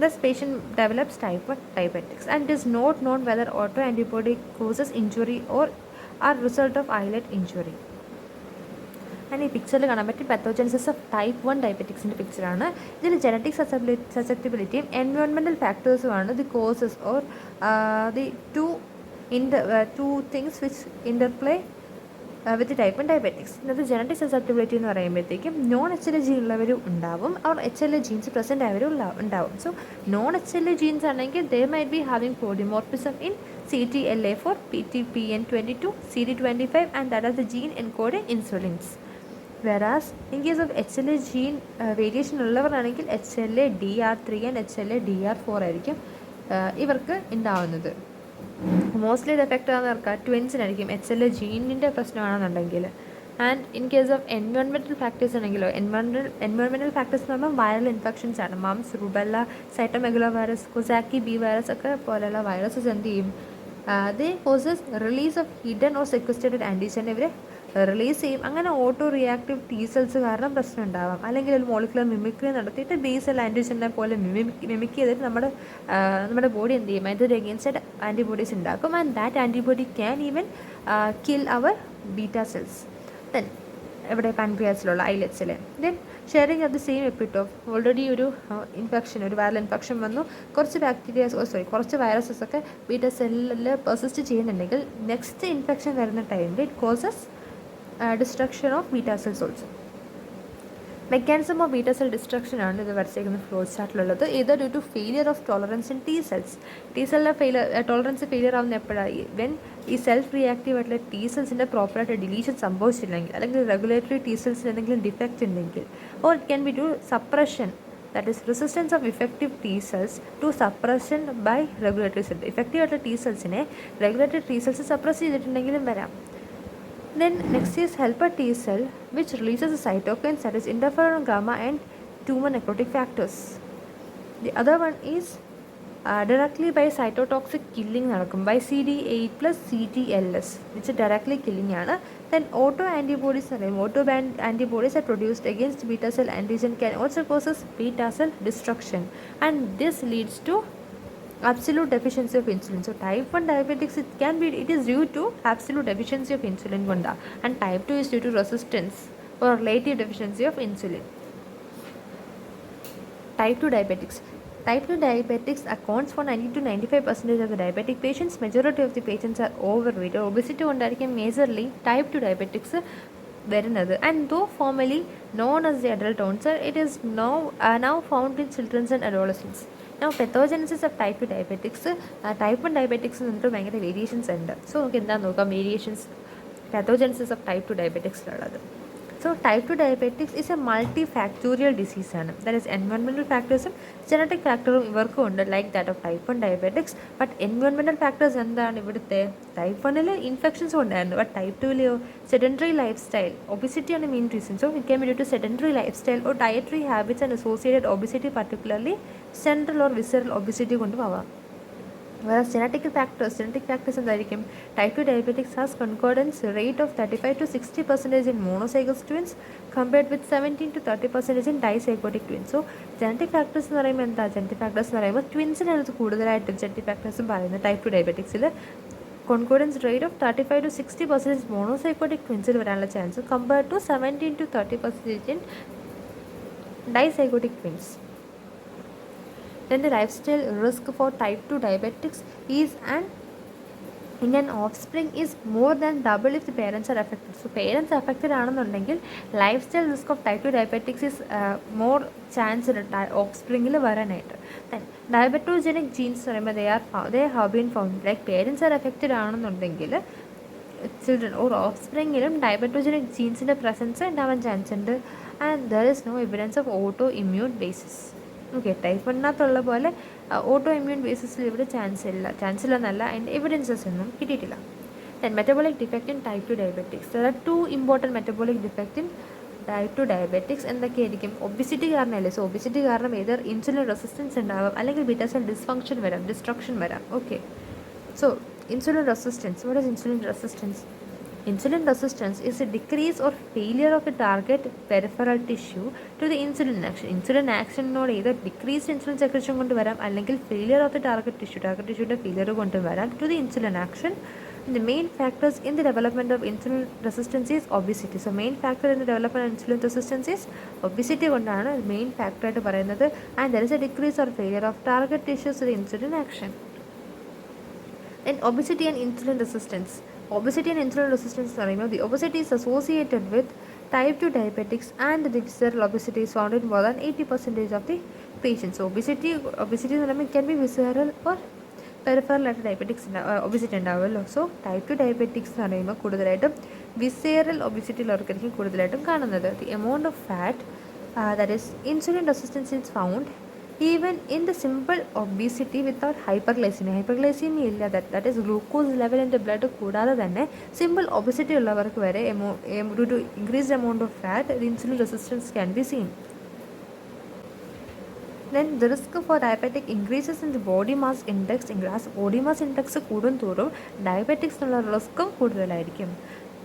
Thus patient develops type 1 diabetics and it is not known whether autoantibody causes injury or are result of islet injury. And ഈ പിക്ചറിൽ കാണാൻ പറ്റും പത്തോജൻസിസ് of type 1 ഡയബറ്റിക്സിൻ്റെ പിക്ചറാണ്. ഇതിൽ ജനറ്റിക് സസെപ്റ്റിബിലിറ്റിയും എൻവയോൺമെൻറ്റൽ ഫാക്ടേഴ്സുമാണ് the causes or the two things which interplay with type 1 diabetics. ഇന്നത്തെ ജനറ്റിക് സസെപ്റ്റിബിലിറ്റി എന്ന് പറയുമ്പോഴത്തേക്കും നോൺ HLA ജീൻ ഉള്ളവരും ഉണ്ടാവും, അവർ HLA ജീൻസ് പ്രസൻറ്റ് ആയവരും ഉണ്ടാവും. സോ നോൺ HLA ജീൻസ് ആണെങ്കിൽ they might be having polymorphism in CTLA4, PTPN22, CD25 and that is the gene encoding insulins. Whereas in case of HLA gene variation ഉള്ളവരാണെങ്കിൽ HLA DR3 and HLA DR4 ആയിരിക്കും ഇവർക്ക് ഉണ്ടാവുന്നത്. Mostly ഇത് effect ആവുന്നവർക്ക് ട്വിൻസിനായിരിക്കും HLA ജീനിൻ്റെ പ്രശ്നമാണെന്നുണ്ടെങ്കിൽ. And in case of environmental factors ആണെങ്കിലോ എൻവയോൺമെൻറ്റൽ ഫാക്ടേഴ്സ് എന്ന് പറയുമ്പോൾ വൈറൽ ഇൻഫെക്ഷൻസ് ആണ്. Mumps, rubella, cytomegalovirus, Coxsackie B virus ഒക്കെ പോലെയുള്ള വൈറസസ് എന്ത് ചെയ്യും, they causes release of hidden or sequestrated antigen ഇവരെ റിലീസ് ചെയ്യും. അങ്ങനെ ഓട്ടോ റിയാക്റ്റീവ് T സെൽസ് കാരണം പ്രശ്നം ഉണ്ടാവാം. അല്ലെങ്കിൽ ഒരു മോളിക്കുലർ മിമിക്രി നടത്തിയിട്ട് ബി സെൽ ആൻറ്റിജനെ പോലെ മിമിക് ചെയ്തിട്ട് നമ്മുടെ ബോഡി എന്ത് ചെയ്യും, അതിൻ്റെ അഗെയിൻസ്റ്റ് ആൻറ്റിബോഡീസ് ഉണ്ടാക്കും. And that antibody can even kill അവർ ബീറ്റ സെൽസ്. ദെൻ ഇവിടെ പാൻക്രിയാസിലുള്ള ഐലറ്റ്സിൽ then sharing of the same epitope already ഒരു ഇൻഫെക്ഷൻ, ഒരു വൈറൽ ഇൻഫെക്ഷൻ വന്നു, കുറച്ച് വൈറസസ് ഒക്കെ ബീറ്റ സെല്ലിൽ പെർസിസ്റ്റ് ചെയ്യുന്നുണ്ടെങ്കിൽ നെക്സ്റ്റ് ഇൻഫെക്ഷൻ വരുന്ന ടൈമിൽ it causes destruction of beta cells also. Mechanism of beta cell destruction ആണ് ഇത് വരച്ചേക്കുന്ന ഫ്ലോ ചാർട്ടിലുള്ളത്. ഇത് due to failure of tolerance in T cells. T സെല്ലിലെ ടോളറൻസ് ഫെയിലിയർ ആവുന്ന എപ്പോഴായി, വെൻ ഈ സെൽഫ് റിയാക്റ്റീവ് ആയിട്ടുള്ള T സെൽസിൻ്റെ പ്രോപ്പറായിട്ട് ഡിലീഷൻ സംഭവിച്ചില്ലെങ്കിൽ, അല്ലെങ്കിൽ റെഗുലേറ്ററി T സെൽസിന് എന്തെങ്കിലും ഡിഫക്റ്റ് ഉണ്ടെങ്കിൽ, or it can be to suppression, that is resistance of effective T cells to suppression by regulatory cells. effective ആയിട്ടുള്ള T സെൽസിനെ റെഗുലേറ്ററി T സെൽസ് സപ്രസ് ചെയ്തിട്ടുണ്ടെങ്കിലും വരാം. Then next is helper T cell which releases a cytokine that is interferon gamma and tumor necrotic factors. The other one is directly by cytotoxic killing നടക്കും by CD8+ CTLs which is directly killing ആണ്. Then auto antibodies are produced against beta cell antigen can also causes beta cell destruction and this leads to absolute deficiency of insulin. So type 1 diabetics it is due to absolute deficiency of insulin konda, and type 2 is due to resistance or relative deficiency of insulin. Type 2 diabetics accounts for 90 to 95% of the diabetic patients. Majority of the patients are overweight or obesity കൊണ്ടായിരിക്കും majorly type 2 diabetics വരുന്നത്. And though formerly known as the adult onset, it is now found in children and adolescents. Now pathogenesis of type 2 diabetics, type 1 diabetics എന്നിട്ട് ഭയങ്കര variations ഉണ്ട്. So നമുക്ക് എന്താ നോക്കാം variations pathogenesis of type 2 diabetics ഉള്ളത്. So type 2 diabetics is a multifactorial disease ആണ്. That is environmental factors genetic factoറും ഇവർക്കും ഉണ്ട് like that of type 1 diabetics. But environmental factors എന്താണ് ഇവിടുത്തെ? ടൈപ്പ് 1 ഇൻഫെക്ഷൻസ് ഉണ്ടായിരുന്നു, but type 2 sedentary lifestyle obesity ആണ് main reason. So it can be due to sedentary lifestyle or dietary habits and associated obesity, particularly central or visceral obesity കൊണ്ടും ആവാം. Whereas genetic factors എന്തായിരിക്കും? Type 2 diabetics has concordance rate of 35 to 60% in monozygous twins compared with 17 to 30% in dizygotic twins. So genetic factors എന്ന് പറയുമ്പോൾ എന്താ? genetic factors എന്ന് പറയുമ്പോൾ ട്വിൻസിനാണ് കൂടുതലായിട്ടും genetic factors പറയുന്നത്. Type 2 ഡയബറ്റിക്സിൽ concordance rate of 35 to 60% monozygotic twinsil വരാനുള്ള chance compared to 17 to 30% in dizygotic twins. Then the lifestyle risk for type 2 diabetics is in an offspring is more than double if the parents are affected. So parents affected ആണെന്നുണ്ടെങ്കിൽ lifestyle risk of type 2 diabetics is more chance offspringil വരാനായിട്ട്. Then diabetogenic genes പറയുമ്പോൾ they have been found, like parents are affected ആണെന്നുണ്ടെങ്കിൽ children or offspringിലും diabetogenic genesൻ്റെ presence ഉണ്ടാവാൻ chance ഉണ്ട്. And there is no evidence of autoimmune basis. Okay, type 1 പോലെ auto immune ബേസിസിൽ ഇവിടെ chance ഇല്ലെന്നല്ല, അതിൻ്റെ evidences ഒന്നും കിട്ടിയിട്ടില്ല. Then metabolic defect in type 2 diabetics. There are 2 important metabolic defect in type 2 diabetics. എന്തൊക്കെയായിരിക്കും? Obesity കാരണമല്ലേ. സോ ഒബിസിറ്റി കാരണം ഏതർ ഇൻസുലിൻ റെസിസ്റ്റൻസ് ഉണ്ടാവാം, അല്ലെങ്കിൽ ബീറ്റാ സെൽ ഡിസ്ഫങ്ഷൻ വരാം, ഡിസ്ട്രക്ഷൻ വരാം. Okay, so insulin resistance. What is insulin resistance? Insulin resistance is a decrease or failure of the target peripheral tissue to the insulin action. Insulin action നോട് either decreased insulin secretion കൊണ്ട് വരാം, അല്ലെങ്കിൽ failure of the target tissueയുടെ failure കൊണ്ട് വരാം to the insulin action. The main factors in the development of insulin resistance is obesity. So main factor in the development of insulin resistance is obesity കൊണ്ടാണ് main factor ആയിട്ട് പറയുന്നത്. And there is a decrease or failure of target tissues to the insulin action. Then obesity and insulin resistance. Obesity and insulin resistance എന്ന് പറയുമ്പോൾ the obesity is associated with type 2 diabetics and the visceral obesity is found in more than 80% of the patients. So obesity എന്ന് പറയുമ്പോൾ can be visceral or peripheral ആയിട്ട് diabetics obesity ഉണ്ടാവുമല്ലോ. So type 2 diabetics എന്ന് പറയുമ്പോൾ കൂടുതലായിട്ടും വിസേറൽ ഒബിസിറ്റിയിലുള്ളവർക്കായിരിക്കും കൂടുതലായിട്ടും കാണുന്നത്. The amount of fat that is insulin resistance is found even in the simple obesity without hyperglycemia ഇല്ല, that is glucose level in the blood കൂടാതെ തന്നെ സിമ്പിൾ ഒബിസിറ്റി ഉള്ളവർക്ക് വരെ due to increased amount of fat the insulin resistance can be seen. Then the risk for diabetic increases in the body mass index. body mass index കൂടും തോറും diabetics ഉള്ള റിസ്ക്കും കൂടുതലായിരിക്കും.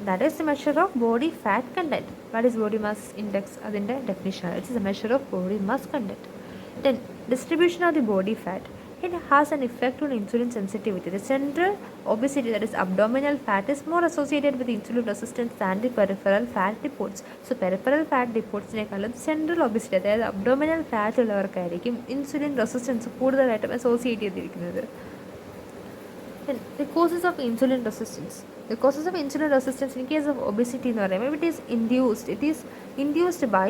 That is the measure of body fat content. What is body mass index? അതിൻ്റെ definition. It is a measure of body mass content. Then distribution of the body fat. It has an effect on insulin sensitivity. The central obesity, that is abdominal fat, is more associated with insulin resistance than the peripheral fat depots. So peripheral fat depots നേക്കാളും central obesity, അതായത് abdominal fat ഉള്ളവർക്കായിരിക്കും insulin resistance കൂടുതലായിട്ടും associate ചെയ്തിരിക്കുന്നത്. Then the causes of insulin resistance. The causes of insulin resistance in case of obesity എന്ന് പറയുമ്പോൾ it is induced by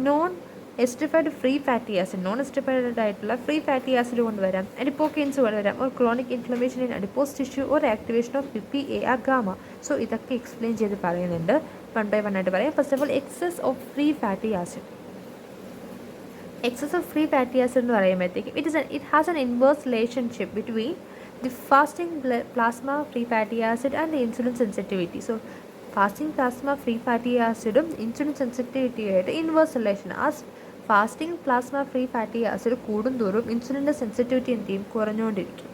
non-esterified free fatty acid. non-esterified ആയിട്ടുള്ള free fatty acid കൊണ്ടുവരാം, അഡിപ്പോക്കെയിൻസ് കൊണ്ടുവരാം, or chronic inflammation in adipose tissue or activation of PPAR gamma. So ഇതൊക്കെ explain ചെയ്ത് പറയുന്നുണ്ട്, 1 by 1 ആയിട്ട് പറയാം. First of all excess of free fatty acid. Excess of free fatty acid എന്ന് പറയുമ്പോഴത്തേക്കും it has an inverse relationship between the fasting plasma free fatty acid and the insulin sensitivity. So fasting plasma free fatty acidum insulin sensitivity ആയിട്ട് inverse relation. Fasting plasma free fatty acid കൂടുന്തോറും ഇൻസുലിൻ്റെ sensitivity എന്ത് ചെയ്യും? കുറഞ്ഞുകൊണ്ടിരിക്കും.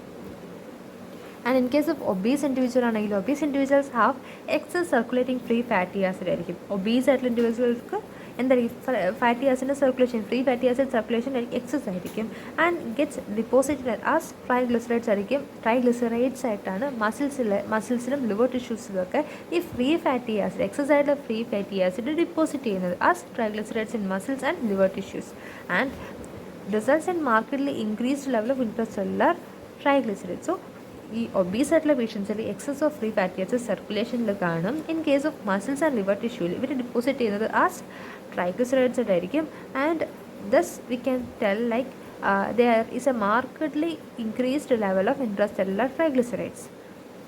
And in case of obese individual ആണെങ്കിൽ obese individuals have excess circulating free fatty acid ആയിരിക്കും. Obese ആയിട്ടുള്ള ഇൻഡിവിജ്വൽക്ക് എന്തായിരിക്കും? ഫാറ്റി ആസിഡിൻ്റെ circulation, free fatty acid circulation excess ആയിരിക്കും. And gets deposited as triglycerides ആയിരിക്കും. ട്രൈഗ്ലിസറൈഡ്സ് ആയിട്ടാണ് മസിൽസിലും ലിവർ ടിഷ്യൂസിലൊക്കെ ഈ ഫ്രീ ഫാറ്റി ആസിഡ്, എക്സസ് ആയിട്ടുള്ള ഫ്രീ ഫാറ്റി ആസിഡ് ഡിപ്പോസിറ്റ് ചെയ്യുന്നത് as triglycerides in muscles and liver tissues. And results in markedly increased level of intracellular triglyceride. So ഈ obese ആയിട്ടുള്ള പേഷ്യൻസിൽ excess of free fatty acid സർക്കുലേഷനിൽ കാണും. In case of muscles and liver ടിഷ്യൂവിൽ ഇവർ deposit ചെയ്യുന്നത് as triglycerides ആയിരിക്കും. And thus we can tell like there is a markedly increased level of intracellular triglycerides.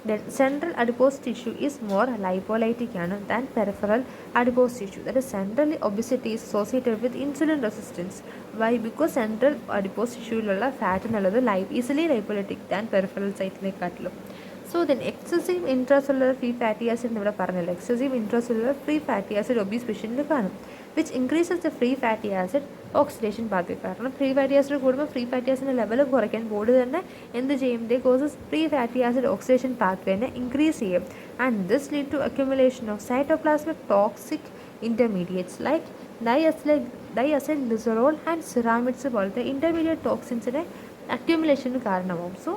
Then central adipose tissue is more lipolytic than peripheral adipose tissue. That is, central obesity is associated with insulin resistance. Why? Because central adipose tissue fat easily lipolytic than peripheral site. So then excessive intracellular free fatty acid excessive intracellular free fatty acid obese patient which increases the free fatty acid oxidation pathway. Free fatty acid free fatty acid level they causes free fatty acid oxidation pathway increase and this lead to accumulation of cytoplasmic toxic intermediates like diacylglycerol and ceramides the intermediate toxins accumulation കാരണമാവും. So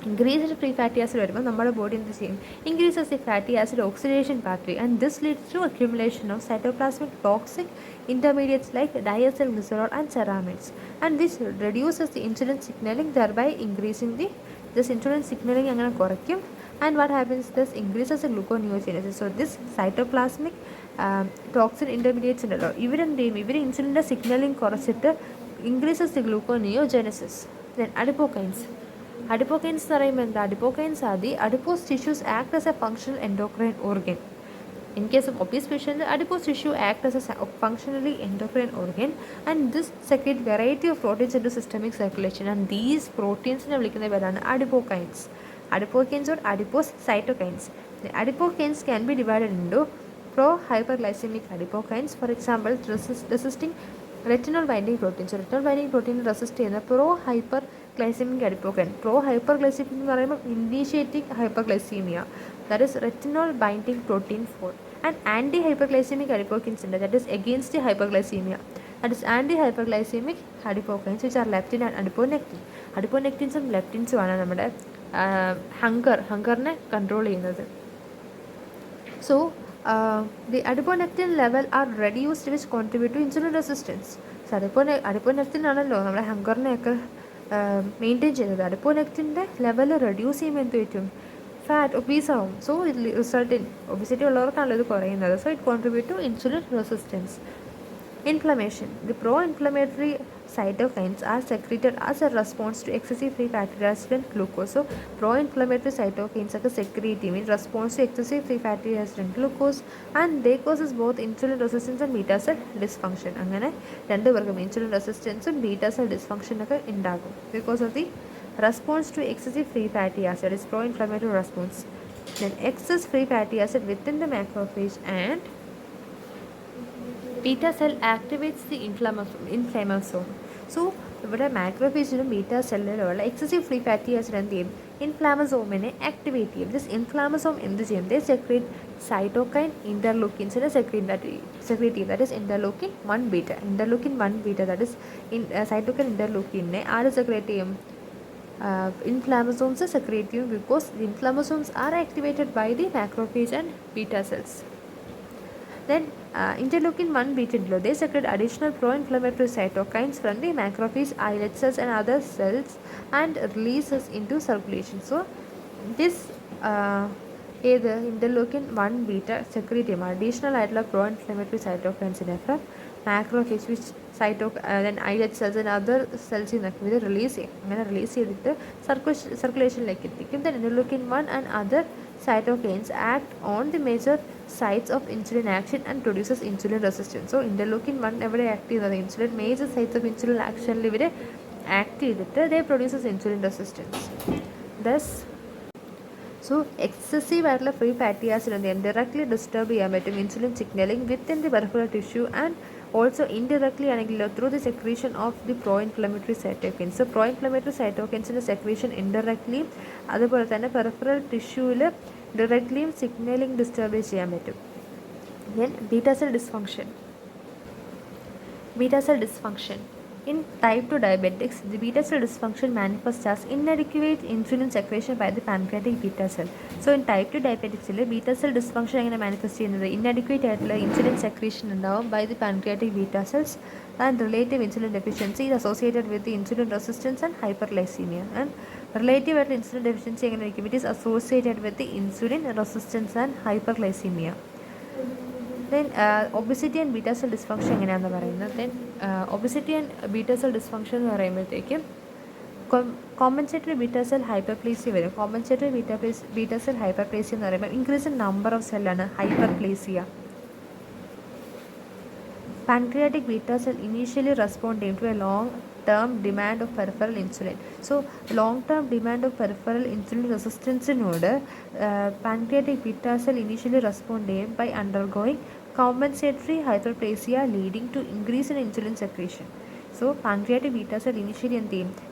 increased free fatty acid വരുമ്പോൾ നമ്മുടെ body എന്ത് ചെയ്യും? Increases the fatty acid oxidation pathway and this leads to accumulation of cytoplasmic toxic intermediates like diacylglycerol and ceramides, and this reduces the insulin signaling, thereby increasing this insulin signaling അങ്ങനെ കുറയ്ക്കും. And what happens? This increases the gluconeogenesis. So this cytoplasmic toxin intermediates ഉണ്ടല്ലോ, ഇവർ ഇൻസുലിൻ്റെ signalling കുറച്ചിട്ട് increases the gluconeogenesis. Then adipokines എന്ന് പറയുമ്പോൾ എന്താ? Adipokines are the adipose tissues act as a functional endocrine organ. In case of obese patient, the adipose tissue act as a functionally endocrine organ and this secrete variety of proteins into systemic circulation, and these proteins വിളിക്കുന്ന പേരാണ് adipokines. Adipokines or adipose cytokines. The adipokines can be divided into pro-hyperglycemic adipokines, for example resisting retinol binding proteins. So retinol binding protein resist ചെയ്യുന്ന pro-hyperglycemic adipokine. Pro-hyperglycemic എന്ന് പറയുമ്പോൾ initiating hyperglycemia, that is retinol binding protein 4. And anti-hyperglycemic adipokines ഉണ്ട്, that is against the hyperglycemia, that is anti-hyperglycemic adipokines which are leptin and adiponectin. Adiponectins and leptins ആണ് നമ്മുടെ ഹങ്കറിനെ control ചെയ്യുന്നത്. So the adiponectin level are reduced which contribute to insulin resistance. So adiponectin ആണല്ലോ നമ്മുടെ ഹങ്കറിനെയൊക്കെ maintain ചെയ്യുന്നത്. adiponectinൻ്റെ level reduce ചെയ്യുമ്പോൾ എന്ത് പറ്റും? Fat obese ആവും. സോ ഇത് റിസൾട്ട് ഇൻ ഒബിസിറ്റി ഉള്ളവർക്കാണല്ലോ ഇത് കുറയുന്നത്. So it contribute to insulin resistance. Inflammation. The pro-inflammatory cytokines are secreted as a response to excessive free fatty acid and glucose. So pro-inflammatory cytokines are secreted in response to excessive free fatty acid and glucose, and they causes both insulin resistance and beta cell dysfunction. അങ്ങനെ രണ്ട് പേർക്കും insulin റെസിസ്റ്റൻസും beta cell dysfunction ഒക്കെ ഉണ്ടാകും because of the response to excessive free fatty acid. Is pro-inflammatory response. Then excess free fatty acid within the macrophage and beta cell activates the inflammasome. So ഇവിടെ മാക്രോഫേജിലും beta സെല്ലിലുള്ള excessive free fatty acid എന്ത് ചെയ്യും? ഇൻഫ്ലാമസോമിനെ activate ചെയ്യും. This inflammasome എന്ത് ചെയ്യും? They secrete cytokine ഇൻ്റർലൂക്കിൻസിനെ സെക്രീറ്റ് ചെയ്യും. That is interleukin 1 beta. Interleukin 1 beta, that is cytokine ഇൻ്റർലൂക്കിനെ ആര് സെക്രീറ്റ് ചെയ്യും? Inflammasomes secrete you because the inflammasomes are activated by the macrophage and beta cells. Then interleukin 1 beta, they secrete additional pro-inflammatory cytokines from the macrophage, islet cells and other cells and releases into circulation. So this interleukin 1 beta secrete additional pro-inflammatory cytokines in from macrophage which then islet cells and other cells in the release ചെയ്തിട്ട് സർക്കുലേഷനിലേക്ക് എത്തിക്കും. Then interleukin 1 and other cytokines act on the major sites of insulin action and produces insulin resistance. So interleukin 1 എവിടെ act ചെയ്യുന്നത്? Insulin major sites of insulin ആക്ഷനിൽ ഇവർ act ചെയ്തിട്ട് they produces insulin resistance. Thus so excessive ആയിട്ടുള്ള free fatty acid എന്ത് ചെയ്യാം? Directly disturb ചെയ്യാൻ പറ്റും insulin signalling within the peripheral tissue and also indirectly ആണെങ്കിലോ through the secretion of the pro-inflammatory cytokines. So pro-inflammatory cytokines secretion indirectly അതുപോലെ തന്നെ peripheral ടിഷ്യൂവിൽ ഡയറക്ട്ലിയും signalling disturb ചെയ്യാൻ പറ്റും. Then beta cell dysfunction. In type 2 diabetics, the beta cell dysfunction manifests as inadequate insulin secretion by the pancreatic beta cell. So in type 2 diabetics, beta cell dysfunction എങ്ങനെ manifest ചെയ്യുന്നത്? inadequate ആയിട്ടുള്ള insulin secretion ഉണ്ടാവും by the pancreatic beta cells, and relative insulin deficiency is associated with the insulin resistance and hyperglycemia. And relative ആയിട്ടുള്ള insulin deficiency എങ്ങനെ ഇരിക്കും? It is associated with the insulin resistance and hyperglycemia. Then obesity and beta cell dysfunction എങ്ങനെയാണെന്ന് പറയുന്നത്. Then obesity and beta cell dysfunction എന്ന് പറയുമ്പോഴത്തേക്കും compensatory beta cell hyperplasia വരും. Compensatory beta cell hyperplasia എന്ന് പറയുമ്പോൾ increase in number of സെല്ലാണ് hyperplasia. Pancreatic beta cell initially responding to a long-term demand of peripheral insulin. So, long-term demand of peripheral insulin resistance node, pancreatic beta cell initially responded by undergoing compensatory hyperplasia leading to increase in insulin secretion. So, pancreatic beta cell initially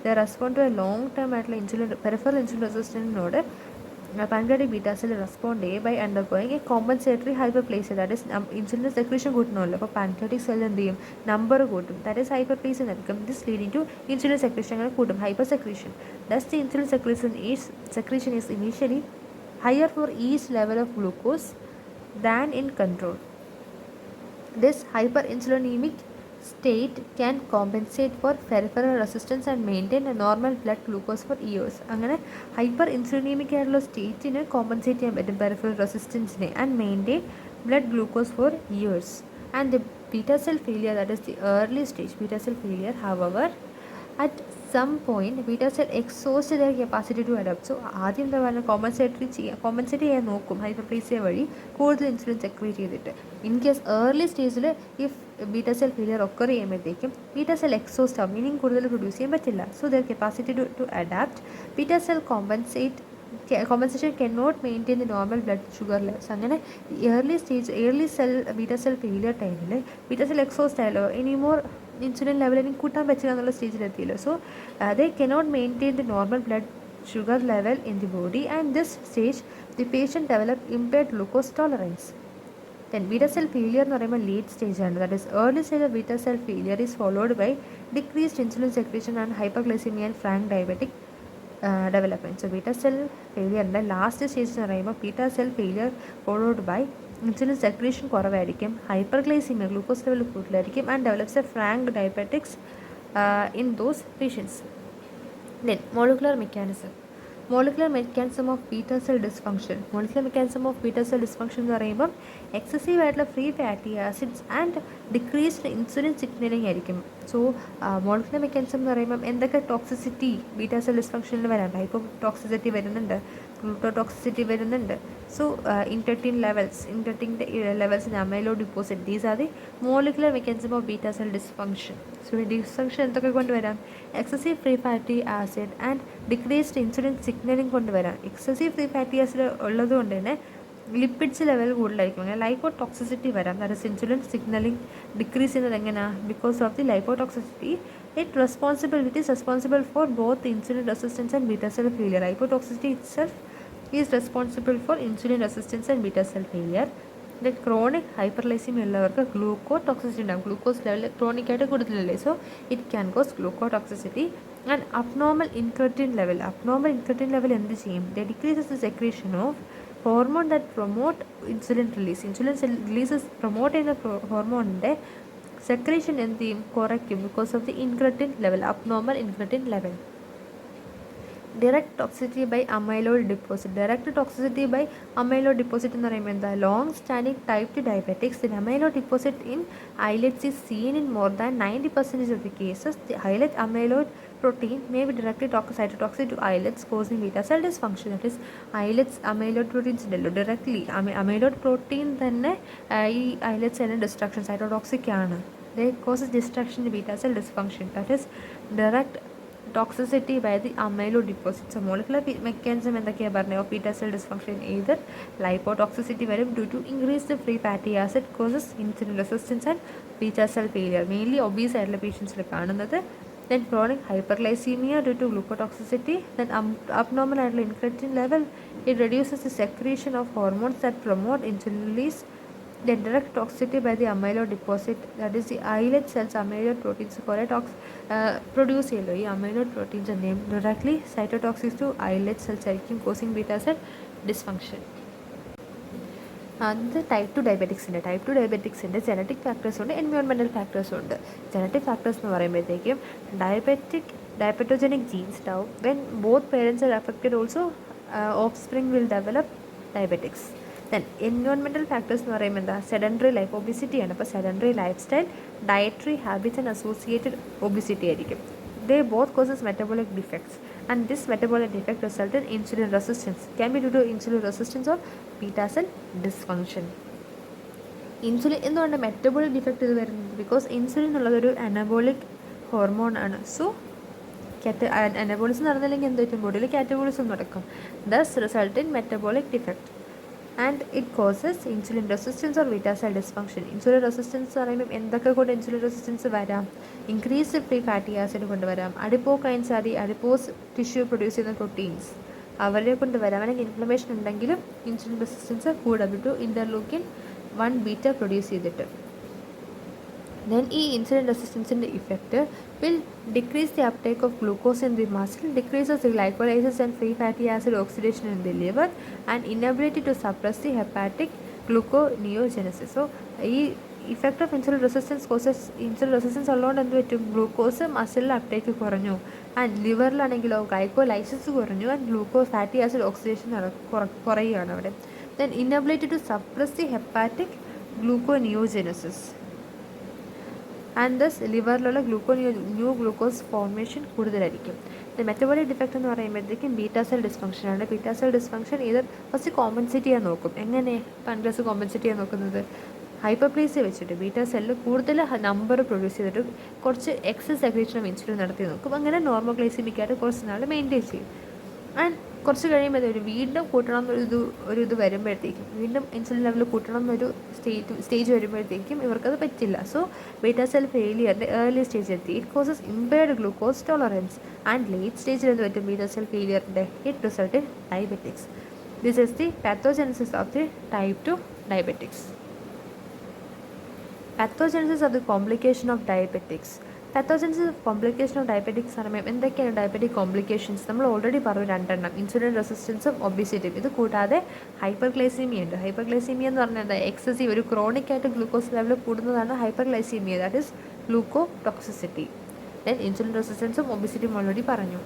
they respond to a long-term peripheral insulin resistance node. Pancreatic beta cell respond by undergoing a compensatory hyperplasia, that is insulin secretion കൂട്ടുന്നല്ലോ. അപ്പോൾ pancreatic cell എന്ത് ചെയ്യും, number കൂട്ടും, that is hyperplasia നടക്കും. This leading to insulin secretion അങ്ങനെ കൂട്ടും, hypersecretion. Thus the insulin secretion is initially higher for each level of glucose than in control. This hyperinsulinemic state can compensate for peripheral resistance and maintain a normal blood glucose for years. അങ്ങനെ hyper insulinemic ആയിട്ടുള്ള സ്റ്റേറ്റിന് compensate ചെയ്യാൻ പറ്റും peripheral റെസിസ്റ്റൻസിനെ and maintain blood glucose for years. And the beta cell failure, that is the early stage beta cell failure, however at some point beta cell exhaust their capacity to adapt. So ആദ്യം എന്താ പറയുക, compensate ചെയ്യാൻ നോക്കും hyperplasia വഴി കൂടുതൽ insulin secrete ചെയ്തിട്ട്. In case early സ്റ്റേജിൽ if beta cell failure occur ചെയ്യുമ്പോഴത്തേക്കും ബീറ്റാ സെൽ എക്സോസ്റ്റ് ആവും, മീനിങ് കൂടുതൽ പ്രൊഡ്യൂസ് ചെയ്യാൻ പറ്റില്ല. So their capacity to adapt beta cell compensation cannot maintain the normal blood sugar levels. അങ്ങനെ early cell beta cell failure ടൈമിൽ beta cell exhaust ആയാലോ anymore insulin level എനിക്ക് കൂട്ടാൻ പറ്റില്ല എന്നുള്ള സ്റ്റേജിലെത്തിയില്ല. So they cannot maintain the normal blood sugar level in the body, and this stage the patient develop impaired glucose tolerance. Then beta cell failure എന്ന് പറയുമ്പോൾ late stage ആണ്, that is early stage of beta cell failure is followed by decreased insulin secretion and hyperglycemia and frank diabetic development. So beta cell ഫെയിലിയറിൻ്റെ last stage എന്ന് പറയുമ്പോൾ beta cell failure followed by insulin secretion കുറവായിരിക്കും, hyperglycemia glucose level കൂടുതലായിരിക്കും, and develops a frank diabetics in those patients. Then molecular mechanism of beta cell dysfunction. Molecular mechanism of beta cell dysfunction എന്ന് പറയുമ്പം excessive ആയിട്ടുള്ള free fatty acids and decreased insulin signalling ആയിരിക്കും. So molecular mechanism എന്ന് പറയുമ്പം എന്തൊക്കെ toxicity beta cell ഡിസ്ഫങ്ഷനിൽ വരാനുണ്ട്, hypo toxicity വരുന്നുണ്ട്, glucotoxicity വരുന്നുണ്ട്. So incretin levels in amyloid deposit, these are the molecular mechanism of beta cell dysfunction. So ഈ dysfunction എന്തൊക്കെ കൊണ്ടുവരാം, excessive free fatty acid and decreased insulin signaling കൊണ്ടുവരാം. Excessive free fatty acid ഉള്ളത് കൊണ്ട് തന്നെ lipids level കൂടുതലായിരിക്കും, അങ്ങനെ lipotoxicity വരാം. That is insulin signaling decrease ചെയ്യുന്നത് എങ്ങനെയാണ്, because of the lipotoxicity it is responsible for both insulin resistance and beta cell failure. Hypotoxicity itself is responsible for insulin resistance and beta cell failure. The chronic hyperglycemia ഉള്ളവർക്ക് ഗ്ലൂക്കോടോക്സിസിറ്റി ഉണ്ടാകും, glucose level chronic ആയിട്ട് കൂടുതലല്ലേ, so it can cause glucotoxicity. And abnormal incretin level എന്ത് ചെയ്യും, the decreases the secretion of hormone that promote insulin release. Insulin releases promote ചെയ്യുന്ന ഹോർമോണിൻ്റെ secretion എന്ത് ചെയ്യും, കുറയ്ക്കും, because of the incretin level, abnormal incretin level. Direct toxicity by amyloid deposit എന്ന് പറയുമ്പോൾ എന്താ, long standing type 2 diabetics the amyloid deposit in islets is seen in more than 90% of the cases. The islet amyloid protein may be directly cytotoxic to islets causing beta cell dysfunction. That is islets amyloid proteins ഉണ്ടല്ലോ, directly amyloid protein തന്നെ ഈ islets തന്നെ destruction cytotoxic ആണ്, they causes destruction in beta cell dysfunction. That is direct toxicity by the amyloid deposits. So molecular mechanism എന്തൊക്കെയാണ് പറഞ്ഞത് of beta cell dysfunction, either lipotoxicity വരും due to increased free fatty acid causes insulin resistance and beta cell failure, mainly obese ആയിട്ടുള്ള പേഷ്യൻസിൽ കാണുന്നത്. Then chronic hyperglycemia due to glucotoxicity. Then abnormal incretin level, it reduces the secretion of hormones that promote insulin release. Then direct toxicity by the amyloid deposit, that is the islet cells amyloid proteins produce ഈ amyloid proteins are named directly cytotoxic to islet cells ആയിരിക്കും, causing beta cell dysfunction. അത് type 2 ഡയബറ്റിക്സിൻ്റെ genetic factors ഉണ്ട്, environmental ഫാക്ടേഴ്സും ഉണ്ട്. Genetic factors എന്ന് പറയുമ്പോഴത്തേക്കും ഡയബറ്റോജനിക് jeans ഉണ്ടാവും. When both parents are affected also of spring will develop diabetics. Then environmental factors എന്ന് പറയുമ്പോൾ എന്താ, സെഡൻറ്ററി ലൈഫ്, ഒബിസിറ്റി ആണ്. അപ്പോൾ sedentary life style, dietary habits and associated obesity ആയിരിക്കും. they both causes metabolic defects, and this metabolic defect result in insulin resistance, can be due to insulin resistance or beta cell dysfunction. Insulin എന്തുകൊണ്ട് metabolic defect ഇത് വരുന്നത്? Because insulin ഉള്ളതൊരു anabolic hormone ആണ്. So anabolism നടന്നില്ലെങ്കിൽ എന്ത് പറ്റും? ബോഡിയിൽ catabolism നടക്കും. Thus result in metabolic defect and it causes insulin resistance or beta cell dysfunction. Insulin resistance എന്ന് പറയുമ്പോൾ എന്തൊക്കെ കൊണ്ട് ഇൻസുലിൻ റെസിസ്റ്റൻസ് വരാം? ഇൻക്രീസ്ഡ് ഫ്രീ ഫാറ്റി ആസിഡ് കൊണ്ടുവരാം, അഡിപ്പോകൈൻസ് അഡിപ്പോസ് ടിഷ്യൂ പ്രൊഡ്യൂസ് ചെയ്യുന്ന പ്രോട്ടീൻസ് അവരെ കൊണ്ട് വരാം, അല്ലെങ്കിൽ ഇൻഫ്ലമേഷൻ ഉണ്ടെങ്കിലും ഇൻസുലിൻ റെസിസ്റ്റൻസ് കൂടാം ടു ഇൻ്റർലൂക്കിൻ 1 ബീറ്റ പ്രൊഡ്യൂസ് ചെയ്തിട്ട്. ദെൻ ഈ ഇൻസുലിൻ റെസിസ്റ്റൻസിൻ്റെ effect will decrease the uptake of glucose in the muscle, decreases the glycolysis and free fatty acid oxidation in the liver and inability to suppress the hepatic gluconeogenesis. So ഈ effect of insulin resistance causes, insulin resistance ഉള്ളതുകൊണ്ട് എന്ത് പറ്റും? Glucose മസിലിൽ uptake കുറഞ്ഞു, and ലിവറിലാണെങ്കിലോ glycolysis കുറഞ്ഞു, and glucose fatty acid oxidation കുറയുകയാണ് അവിടെ. Then inability to suppress the hepatic gluconeogenesis and thus ലിവറിലുള്ള ന്യൂ ഗ്ലൂക്കോസ് ഫോർമേഷൻ കൂടുതലായിരിക്കും. മെറ്റബോളിക് ഡിഫക്റ്റ് എന്ന് പറയുമ്പോഴത്തേക്കും ബീറ്റാ സെൽ ഡിസ്ഫങ്ഷൻ ആണ്. ബീറ്റാ സെൽ ഡിസ്ഫങ്ഷൻ ഇത് ഫസ്റ്റ് കോമ്പൻസേറ്റ് ചെയ്യാൻ നോക്കും. എങ്ങനെ പാൻക്രിയാസ് കോമ്പൻസേറ്റ് ചെയ്യാൻ നോക്കുന്നത്? ഹൈപ്പർപ്ലേസിയ വെച്ചിട്ട് ബീറ്റാ സെല്ല് കൂടുതൽ നമ്പർ പ്രൊഡ്യൂസ് ചെയ്തിട്ട് കുറച്ച് എക്സസ് സെക്രീഷൻ ഓഫ് ഇൻസുലിൻ നടത്തി നോക്കും. അങ്ങനെ നോർമോഗ്ലൈസിമിക് ആയിട്ട് കുറച്ച് നാൾ മെയിൻറ്റെയിൻ ചെയ്യും. ആൻഡ് കുറച്ച് കഴിയുമ്പോൾ ഒരു വീണ്ടും കൂട്ടണം എന്നൊരു ഇത് വരുമ്പോഴത്തേക്കും, വീണ്ടും ഇൻസുലിൻ ലെവൽ കൂട്ടണം എന്നൊരു സ്റ്റേജ് വരുമ്പോഴത്തേക്കും ഇവർക്കത് പറ്റില്ല. സോ ബീറ്റാ സെൽ ഫെയിലിയറിൻ്റെ ഏർലി സ്റ്റേജ് എത്തി. It causes impaired glucose tolerance and late സ്റ്റേജിൽ എന്ത് പറ്റും? ബീറ്റാ സെൽ ഫെയിലിയറിൻ്റെ it result in diabetics. This is the pathogenesis of the type 2 diabetics. Pathogenesis of the complication of diabetics. Pathogens complication of diabetics പറയുമ്പോൾ എന്തൊക്കെയാണ് diabetic complications? നമ്മൾ already പറഞ്ഞു 2 എണ്ണം, insulin റെസിസ്റ്റൻസും ഒബിസിറ്റിയും. ഇത് കൂടാതെ ഹൈപ്പർഗ്ലൈസീമിയ ഉണ്ട്. ഹൈപ്പർഗ്ലൈസീമിയ എന്ന് പറഞ്ഞാൽ എന്താ? എക്സസീവ് ഒരു ക്രോണിക് ആയിട്ട് ഗ്ലൂക്കോസ് ലെവൽ കൂടുന്നതാണ് hyperglycemia, that is glucotoxicity. Then insulin റെസിസ്റ്റൻസും ഒബിസിറ്റിയും ഓൾറെഡി പറഞ്ഞു.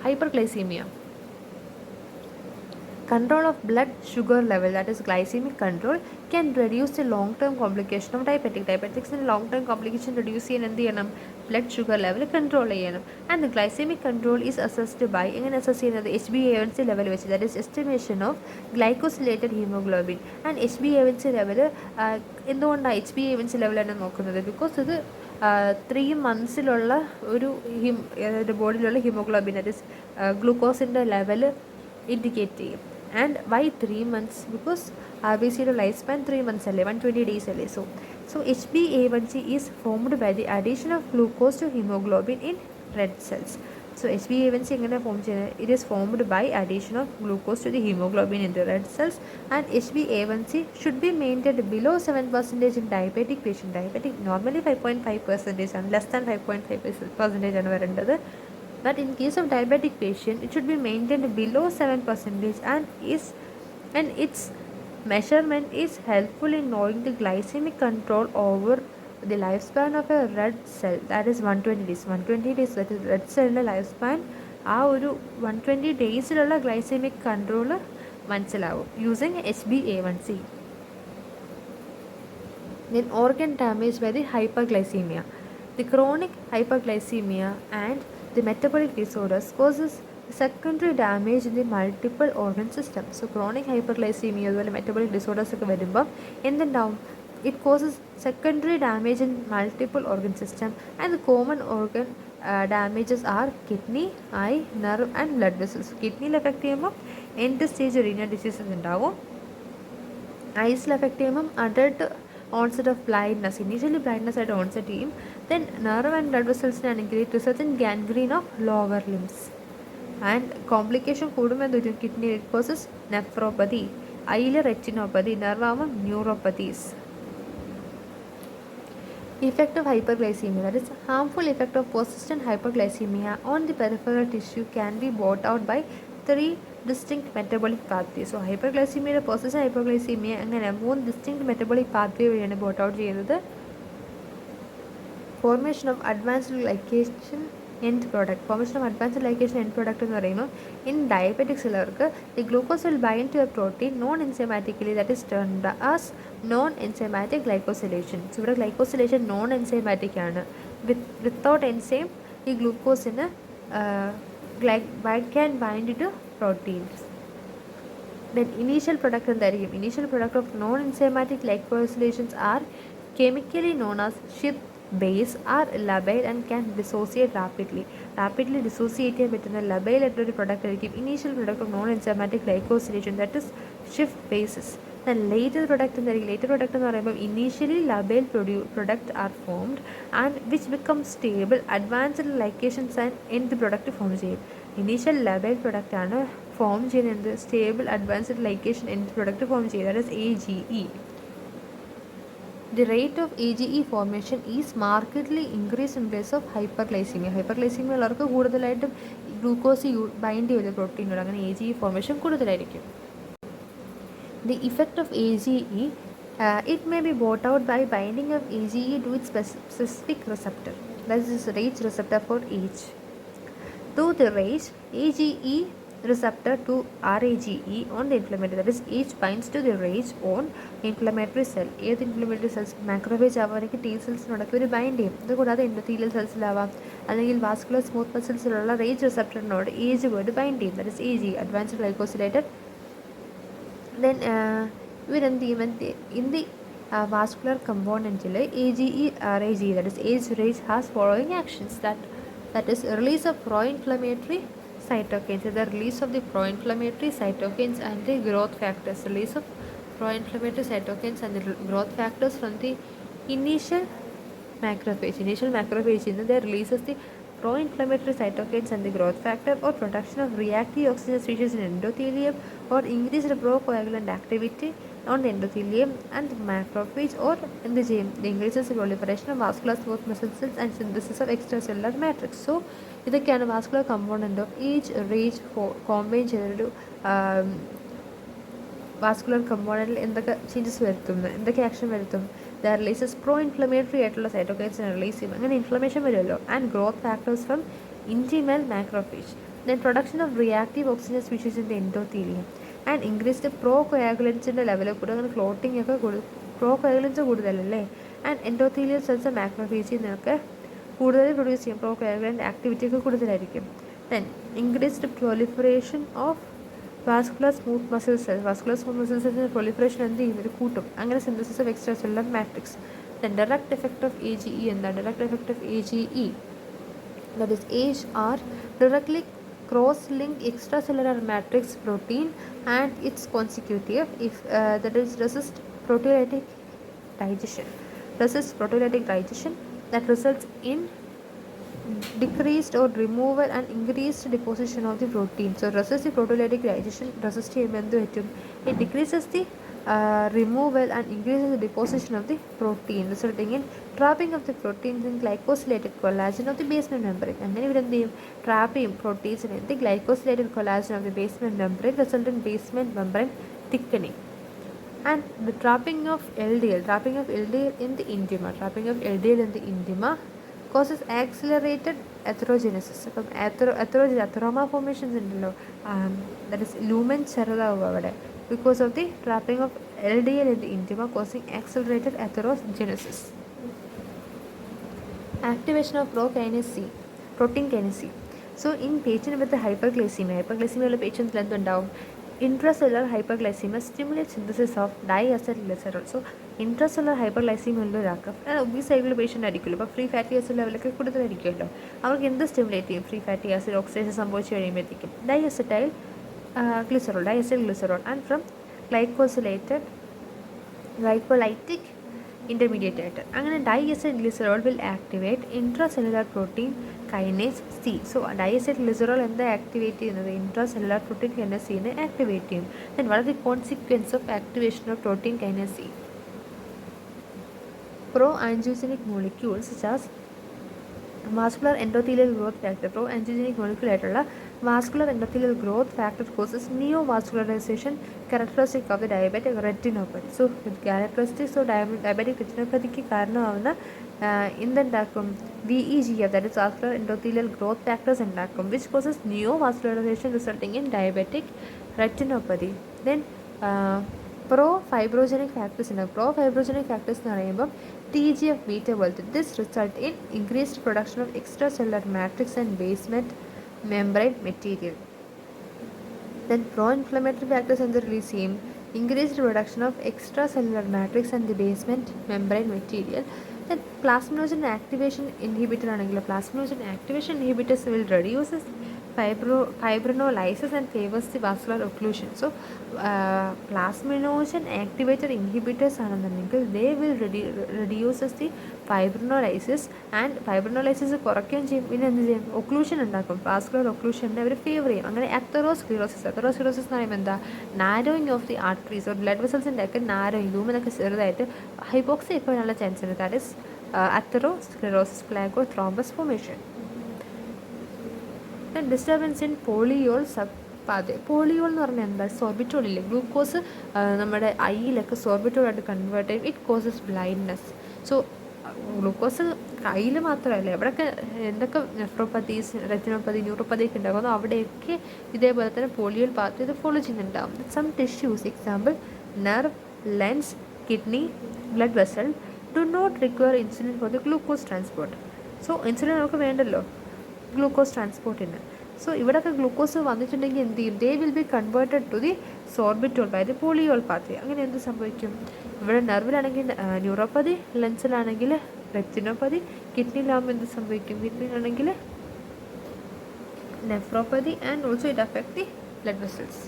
ഹൈപ്പർഗ്ലൈസീമിയ, control of blood sugar level, that is glycemic control, can reduce the long term complication of diabetics in long term complication reduce ചെയ്യാൻ എന്ത് ചെയ്യണം? blood sugar level control ചെയ്യണം. and the glycemic control is assessed by എങ്ങനെ assess ചെയ്യുന്നത്? HbA1c level വെച്ച്, that is estimation of glycosylated hemoglobin. and HbA1c level എന്തുകൊണ്ടാണ് HbA1c level തന്നെ നോക്കുന്നത്? ബിക്കോസ് ഇത് 3 monthsiലുള്ള ഒരു ബോഡിയിലുള്ള ഹീമോഗ്ലോബിൻ, that is ഗ്ലൂക്കോസിൻ്റെ ലെവൽ ഇൻഡിക്കേറ്റ് ചെയ്യും. And why 3 months? ബിക്കോസ് RBCയുടെ ലൈഫ് സ്പാൻ 3 months അല്ലേ, 120 days അല്ലേ. So HbA1c is formed by the addition of glucose to haemoglobin in red cells. So HbA1c എങ്ങനെ ഫോം ചെയ്യുന്നത്? It is formed by addition of glucose to the haemoglobin in the red cells. And HbA1c should be maintained below 7% in diabetic patient. Diabetic normally 5.5% ആണ്, less than 5.5% ആണ് വരേണ്ടത്. But in case of diabetic patient, it should be maintained below 7%, and its measurement is helpful in knowing the glycemic control over the lifespan of a red cell, that is 120 days. 120 days, that is red cell lifespan. ആ ഒരു 120 ഡേയ്സിലുള്ള glycemic control മനസ്സിലാവും using HbA1c. Then organ damage by the hyperglycemia. The chronic hyperglycemia and the metabolic disorders causes secondary damage in the multiple organ system. So chronic hyperglycemia അതുപോലെ metabolic disorders ഒക്കെ വരുമ്പോൾ എന്തുണ്ടാവും? It causes secondary damage in multiple organ system, and the common organ damages are kidney, eye, nerve and blood vessels. കിഡ്നിയിൽ effect ചെയ്യുമ്പോൾ end stage renal diseases ഉണ്ടാവും. ഐസിൽ effect ചെയ്യുമ്പം adult onset of blindness, initially blindness ആയിട്ട് onset ചെയ്യും. Then nerve and blood വെസൽസിനാണെങ്കിൽ it results in gangrene of lower limbs. And complication കൂടുമ്പോൾ എന്ത് വരും? കിഡ്നി കോസസ് നെഫ്രോപ്പതി, ഐയിൽ റെറ്റിനോപ്പതി, നെർവ് ആവുമ്പോൾ neuropathies. Effect of hyperglycemia, that is harmful effect of persistent hyperglycemia on the peripheral tissue, can be brought out by 3 distinct metabolic pathways. So hyperglycemia, persistent hyperglycemia അങ്ങനെ 3 distinct metabolic pathway വഴിയാണ് brought out ചെയ്യുന്നത്. Formation of advanced glycation end product. Formation of advanced glycation end product എന്ന് പറയുമ്പോൾ in diabetics ഉള്ളവർക്ക് the glucose will bind to a protein non enzymatically that is turned as non enzymatic glycosylation. ഇവിടെ glycosylation non enzymatic ആണ്. Without enzyme ഈ ഗ്ലൂക്കോസിന് can bind to proteins. Then initial product എന്തായിരിക്കും? Initial product of non-enzymatic glycosylations are chemically known as ship base, are labile and can dissociate rapidly. Rapidly dissociate ചെയ്യാൻ പറ്റുന്ന labile ആയിട്ടൊരു product ആയിരിക്കും initial product of non-enzymatic glycosylation, that is shift bases. Then later product എന്തായിരിക്കും? Later product എന്ന് പറയുമ്പോൾ initially labile product are formed and which become stable advanced ligations and end product form ചെയ്യും. Initial labile product ആണ് form ചെയ്യുന്നത് stable advanced glycation end product form ചെയ്യുക, that is AGE. The rate of AGE formation is markedly increased in case of hyperglycemia. ഹൈപ്പർഗ്ലൈസീമിയ ഉള്ളവർക്ക് കൂടുതലായിട്ടും glucose bind ചെയ്ത പ്രോട്ടീനുകൾ, അങ്ങനെ AGE formation കൂടുതലായിരിക്കും. The effect of AGE, it may be brought out by binding of AGE to its specific receptor, that is RAGE receptor for age. Through the RAGE AGE receptor to RAGE on the inflammatory, that is H binds to the RAGE on inflammatory cell. ഏത് inflammatory cells? Macrophage ആവാണെങ്കിൽ T സെൽസിനോടൊക്കെ ഒരു bind ചെയ്യും. അതുകൂടാതെ endothelial സെൽസിലാവാം അല്ലെങ്കിൽ vascular smooth മസിൽസിലുള്ള RAGE റിസപ്റ്ററിനോട് ഏജ് വേർഡ് ബൈൻഡ് ചെയ്യും, that is AGE advanced glycosylated. Then ഇവരെന്ത് ചെയ്യും? ഇൻ ദി വാസ്കുലർ കമ്പോണൻറ്റിൽ AGE RAGE, that is age RAGE has following actions, that is release of pro-inflammatory cytokines, the release of the pro-inflammatory cytokines and the growth factors, release of pro-inflammatory cytokines and the growth factors from the initial macrophage. Initial macrophage in there releases the pro-inflammatory cytokines and the growth factor, or production of reactive oxygen species in endothelium, or increased procoagulant activity on the endothelium and the macrophage, or in the gene the increases the proliferation of vascular smooth muscle cells and synthesis of extracellular matrix. So ഇതൊക്കെയാണ് vascular component of age rage combine ചെയ്തൊരു vascular കമ്പോണൻറ്റിൽ എന്തൊക്കെ changes വരുത്തുന്നു, എന്തൊക്കെ action വരുത്തും? The releases pro inflammatory ആയിട്ടുള്ള സൈറ്റോകൈൻസിനെ release ചെയ്യും, അങ്ങനെ inflammation വരുമല്ലോ. And growth factors from intimal macrophage. Then production of reactive oxygen species in the endothelium and increased pro കൊയാഗുലൻസിൻ്റെ ലെവൽ കൂടും, അങ്ങനെ ക്ലോട്ടിംഗ് ഒക്കെ പ്രോ കൊയാഗുലൻസ് കൂടുതലല്ലേ. ആൻഡ് എൻഡോത്തീലിയൽ സെൽസ് മാക്രോഫേജിൽ നിന്നൊക്കെ കൂടുതൽ പ്രൊഡ്യൂസ് ചെയ്യും, പ്രോ കൊയാഗുലൻ്റ് ആക്ടിവിറ്റി ഒക്കെ കൂടുതലായിരിക്കും. Then increased proliferation of vascular smooth muscle cells, vascular smooth muscle സെൽസിൻ്റെ പ്രൊലിഫറേഷൻ എന്ത് ചെയ്യും? ഇത് കൂട്ടും, അങ്ങനെ synthesis of extra cellular matrix. Then direct effect of AGE എന്താ? Direct effect of AGE, that is HR directly cross-link extracellular matrix protein and its consecutive, if that is resist proteolytic digestion, that results in decreased or removal and increased deposition of the protein. So resist the proteolytic digestion, resist ചെയ്യുമ്പോൾ എന്ത് പറ്റും? It decreases the removal and increases the deposition of the protein, resulting in trapping of the proteins in glycosylated collagen of the basement membrane. അങ്ങനെ ഇവരെന്ത് ചെയ്യും? Trap ചെയ്യും പ്രോട്ടീൻസിനെ in the glycosylated collagen of the basement membrane, result in basement membrane thickening. And the trapping of LDL in the intima causes accelerated atherogenesis. അപ്പം atheroma formations ഉണ്ടല്ലോ, that is lumen ചെറുതാവും അവിടെ, because of the trapping of LDL in the intima causing accelerated atherogenesis. Activation of protein kinase C. So in patient with the hyperglycemia ഉള്ള പേഷ്യൻസിൽ എന്തുണ്ടാവും? Intracellular hyperglycemia stimulates synthesis of diacylglycerol. So intracellular hyperglycemia ഉള്ള ഒരാൾക്ക് obese ആയിട്ടുള്ള patient ആയിരിക്കുമല്ലോ, അപ്പോൾ free fatty acid ലെവലൊക്കെ കൂടുതലായിരിക്കുമല്ലോ. അവർക്ക് എന്ത് stimulate ചെയ്യും? ഫ്രീ ഫാറ്റി ആസിഡ് ഓക്സിഡേഷൻ സംഭവിച്ച് കഴിയുമ്പോഴത്തേക്കും diacyl glycerol and from glycolytic intermediate ആയിട്ട്, അങ്ങനെ diacyl glycerol will activate intracellular protein kinase C. So diacyl glycerol എന്താ ആക്ടിവേറ്റ് ചെയ്യുന്നത്? ഇൻട്രാസെല്ലുലാർ പ്രോട്ടീൻ കൈനേസ് Cനെ ആക്ടിവേറ്റ് ചെയ്യും. Then what are the consequence of activation of protein kinase C? pro-angiogenic molecules such as vascular endothelial growth factor, pro-angiogenic molecule ആയിട്ടുള്ള Vascular endothelial growth factor causes neovascularization characteristic of the diabetic retinopathy. So characteristics of diabetic retinopathy കാരണമാവുന്ന എന്തുണ്ടാക്കും VEGF, that is vascular endothelial growth factors ഉണ്ടാക്കും, which causes neovascularization resulting in diabetic retinopathy. Then pro-fibrogenic factors ഉണ്ടാകും. pro-fibrogenic factors എന്ന് പറയുമ്പം TGF beta പോലത്തെ. This result in increased production of extracellular matrix and basement membrane material. Then pro-inflammatory factors എന്ന് release ചെയ്യും increased production of extracellular matrix and the basement membrane material. Then plasminogen activation inhibitor ആണെങ്കിൽ plasminogen activation inhibitors will reduce fibrinolysis and favors the vascular occlusion. So plasminogen activator inhibitors ആണെന്നുണ്ടെങ്കിൽ they will reduces the fibrinolysis and fibrinolysis കുറയ്ക്കുകയും ചെയ്യും. പിന്നെ എന്ത് ചെയ്യും? Occlusion ഉണ്ടാക്കും. Vascular ഒക്ലൂഷനെ അവർ favour ചെയ്യും. അങ്ങനെ അത്തറോസ്ക്ലിറോസിസ് എന്ന് പറയുമ്പോൾ എന്താ? Narrowing of the arteries or blood വെസൽസിൻ്റെ ഒക്കെ നാരോയിങ് ലൂമിനൊക്കെ ചെറുതായിട്ട് ഹൈപ്പോക്സി ഒക്കെ വരാനുള്ള ചാൻസ് ഉണ്ട്. That is atherosclerosis, plaque or thrombus formation. Disturbance in polyol സബ്പാതെ. പോളിയോൾ എന്ന് പറഞ്ഞാൽ എന്താ? സോർബിറ്റോൾ ഇല്ലേ, ഗ്ലൂക്കോസ് നമ്മുടെ ഐയിലൊക്കെ സോർബിറ്റോളായിട്ട് കൺവേർട്ട് ചെയ്യും. It causes blindness. So glucose കയ്യിൽ മാത്രമല്ല, എവിടെയൊക്കെ എന്തൊക്കെ നെഫ്രോപ്പതീസ്, റെറ്റിനോപ്പതി, ന്യൂറോപ്പതി ഒക്കെ ഉണ്ടാകുന്നു അവിടെയൊക്കെ ഇതേപോലെ തന്നെ പോളിയോൾ പാത്ത് ഇത് ഫോളോ ചെയ്യുന്നുണ്ടാകും. Some tissues, example nerve, lens, kidney, blood vessel do not require insulin for the glucose transport. So insulin നമുക്ക് വേണ്ടല്ലോ ഗ്ലൂക്കോസ് ട്രാൻസ്പോർട്ടിന്. സോ ഇവിടെയൊക്കെ ഗ്ലൂക്കോസ് വന്നിട്ടുണ്ടെങ്കിൽ എന്ത് ചെയ്യും? They will be converted to the sorbitol by the polyol path. അങ്ങനെ എന്ത് സംഭവിക്കും? ഇവിടെ നെർവിലാണെങ്കിൽ ന്യൂറോപ്പതി, ലെൻസിലാണെങ്കിൽ റെറ്റിനോപ്പതി, കിഡ്നിയിലാകുമ്പോൾ എന്ത് സംഭവിക്കും? കിഡ്നിയിലാണെങ്കിൽ nephropathy and also it affect the blood vessels.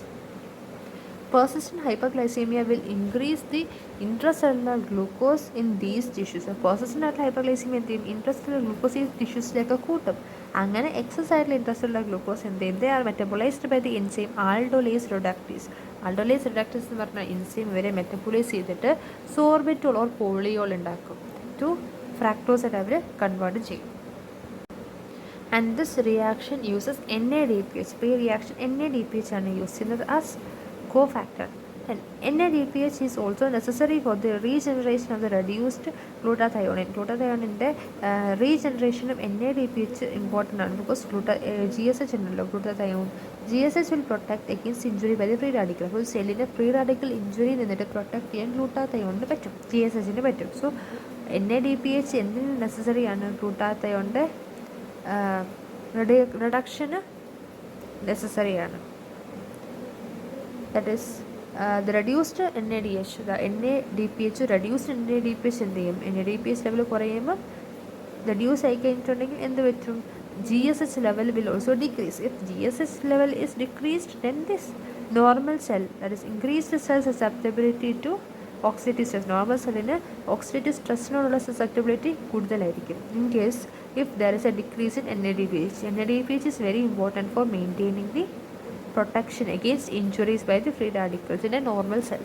Persistent hyperglycemia will increase the intracellular glucose in these tissues. Persistent ആയിട്ടുള്ള ഹൈപ്പർഗ്ലൈസീമിയ എന്ത് ചെയ്യും? ഇൻട്രസെല്ലുലർ ഗ്ലൂക്കോസ് ഈ ടിഷ്യൂസിലേക്ക് കൂട്ടും. അങ്ങനെ എക്സസ് ആയിട്ടുള്ള ഇൻട്രസെല്ലുലർ ഗ്ലൂക്കോസ് എന്ത് ചെയ്യും? They are metabolised by the enzyme aldolase reductase. Aldolase reductase എന്ന് പറഞ്ഞാൽ എൻസൈം ഇവരെ മെറ്റബോളൈസ് ചെയ്തിട്ട് സോർബിറ്റോൾ ഓർ പോളിയോൾ ഉണ്ടാക്കും. ടു ഫ്രാക്ടോസ് ആയിട്ട് അവർ കൺവേർട്ട് ചെയ്യും. And this reaction uses NADPH. ഇപ്പോൾ ഈ റിയാക്ഷൻ NADPH ആണ് യൂസ് ചെയ്യുന്നത് as cofactor. And NADPH is also necessary for the regeneration of the reduced glutathione. ഗ്ലൂട്ടാഥയോണിൻ്റെ റീജനറേഷനും NADPH important ആണ്. ബിക്കോസ് GSH ഉണ്ടല്ലോ, ഗ്ലൂട്ടാഥയോൺ. GSH will protect against injury by the free radical. അപ്പോൾ സെല്ലിൻ്റെ free radical injury നിന്നിട്ട് protect ചെയ്യാൻ ഗ്ലൂട്ടാഥയോണിന് പറ്റും, GSHന് പറ്റും. So NADPH എന്തിന് necessary ആണ്? ഗ്ലൂട്ടാഥയോണിൻ്റെ റിഡക്ഷന് നെസസറിയാണ്. That is the reduced NADH, the NADPH, reduced NADPH എന്ത് ചെയ്യും? NADPH ലെവൽ കുറയുമ്പോൾ റെഡ്യൂസ് ആയി കഴിഞ്ഞിട്ടുണ്ടെങ്കിൽ എന്ത് പറ്റും? GSH level will also decrease. If GSH level is decreased, then this normal cell, that is increased cell susceptibility to oxidative stress. Normal സെല്ലിന് oxidative സ്ട്രെസ്സിനോടുള്ള susceptibility കൂടുതലായിരിക്കും. In case if there is a decrease in NADPH. NADPH is very important for maintaining the protection against injuries by the free radicals in a normal cell.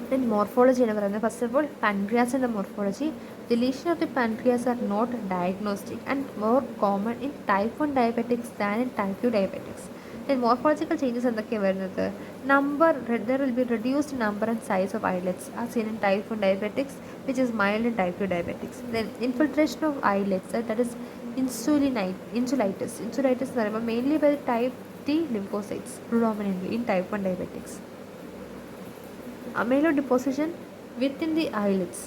Then morphology എന്ന് പറയുന്നത്, first of all pancreas in the morphology. The lesion of the pancreas are not diagnostic and more common in type 1 diabetics than in type 2 diabetics. Then morphological changes എന്തൊക്കെയാണ് വരുന്നത്? There will be reduced number and size of islets as seen in type 1 diabetics, which is mild in type 2 diabetics. Then infiltration of islets, that is insulitis. Insulitis എന്ന് പറയുമ്പോൾ mainly by type T lymphocytes predominantly in type 1 diabetics. Amyloidodeposition within the islets.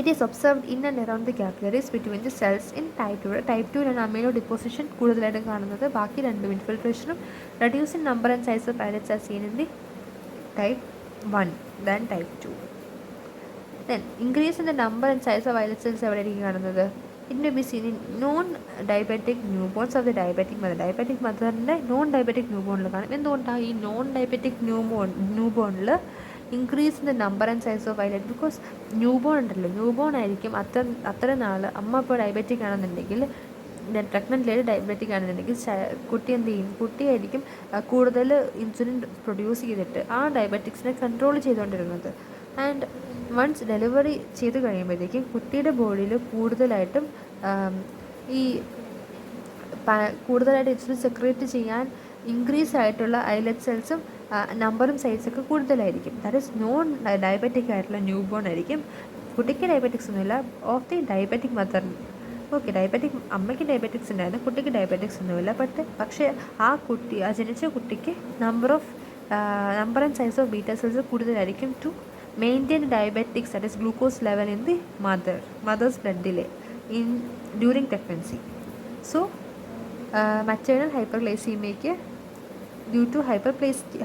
It is observed in and around the capillaries between the cells in type 2. Type 2 ആണ് amyloidodeposition കൂടുതലായിട്ടും കാണുന്നത്. ബാക്കി രണ്ടും ഇൻഫിൽട്രേഷനും reducing number and size of islets are seen in the type 1 than type 2. Then increase in the number and size of islet cells എവിടെയായിരിക്കും കാണുന്നത്? It may be seen in non-diabetic newborns of the diabetic mother. Diabetic motherൻ്റെ non-diabetic newborniൽ കാണും. എന്തുകൊണ്ടാണ് ഈ non-diabetic newborniൽ increase in the number and size of islet? Because newborn ഉണ്ടല്ലോ, newborn ആയിരിക്കും അത്ര നാൾ. അമ്മ ഇപ്പോൾ ഡയബറ്റിക് ആണെന്നുണ്ടെങ്കിൽ, പ്രഗ്നൻ്റ് ലേഡി ഡയബറ്റിക് ആണെന്നുണ്ടെങ്കിൽ കുട്ടി എന്ത് ചെയ്യും? കുട്ടിയായിരിക്കും കൂടുതൽ ഇൻസുലിൻ പ്രൊഡ്യൂസ് ചെയ്തിട്ട് ആ ഡയബറ്റിക്സിനെ കൺട്രോൾ ചെയ്തുകൊണ്ടിരുന്നത്. ആൻഡ് വൺസ് ഡെലിവറി ചെയ്ത് കഴിയുമ്പോഴത്തേക്കും കുട്ടിയുടെ ബോഡിയിൽ കൂടുതലായിട്ടും ഈ കൂടുതലായിട്ട് ഇൻസുലിൻ സെക്രേറ്റ് ചെയ്യാൻ ഇൻക്രീസ് ആയിട്ടുള്ള ഐലറ്റ് സെൽസും നമ്പറും സൈസൊക്കെ കൂടുതലായിരിക്കും. ദാറ്റ് ഈസ് നോൺ ഡയബറ്റിക് ആയിട്ടുള്ള ന്യൂ ബോൺ ആയിരിക്കും. കുട്ടിക്ക് ഡയബറ്റിക്സ് ഒന്നുമില്ല, of the diabetic mother. Okay, diabetic അമ്മയ്ക്ക് ഡയബറ്റിക്സ് ഉണ്ടായിരുന്നു, കുട്ടിക്ക് ഡയബറ്റിക്സ് ഒന്നുമില്ല. പക്ഷേ ആ ജനിച്ച കുട്ടിക്ക് number and size of beta cells കൂടുതലായിരിക്കും to maintain diabetics, that is glucose level in the mothers ബ്ലഡിലെ ഡ്യൂറിങ് പ്രഗ്നൻസി. സോ മറ്റേണൽ ഹൈപ്പർഗ്ലൈസീമിയയ്ക്ക് ഡ്യൂ ടു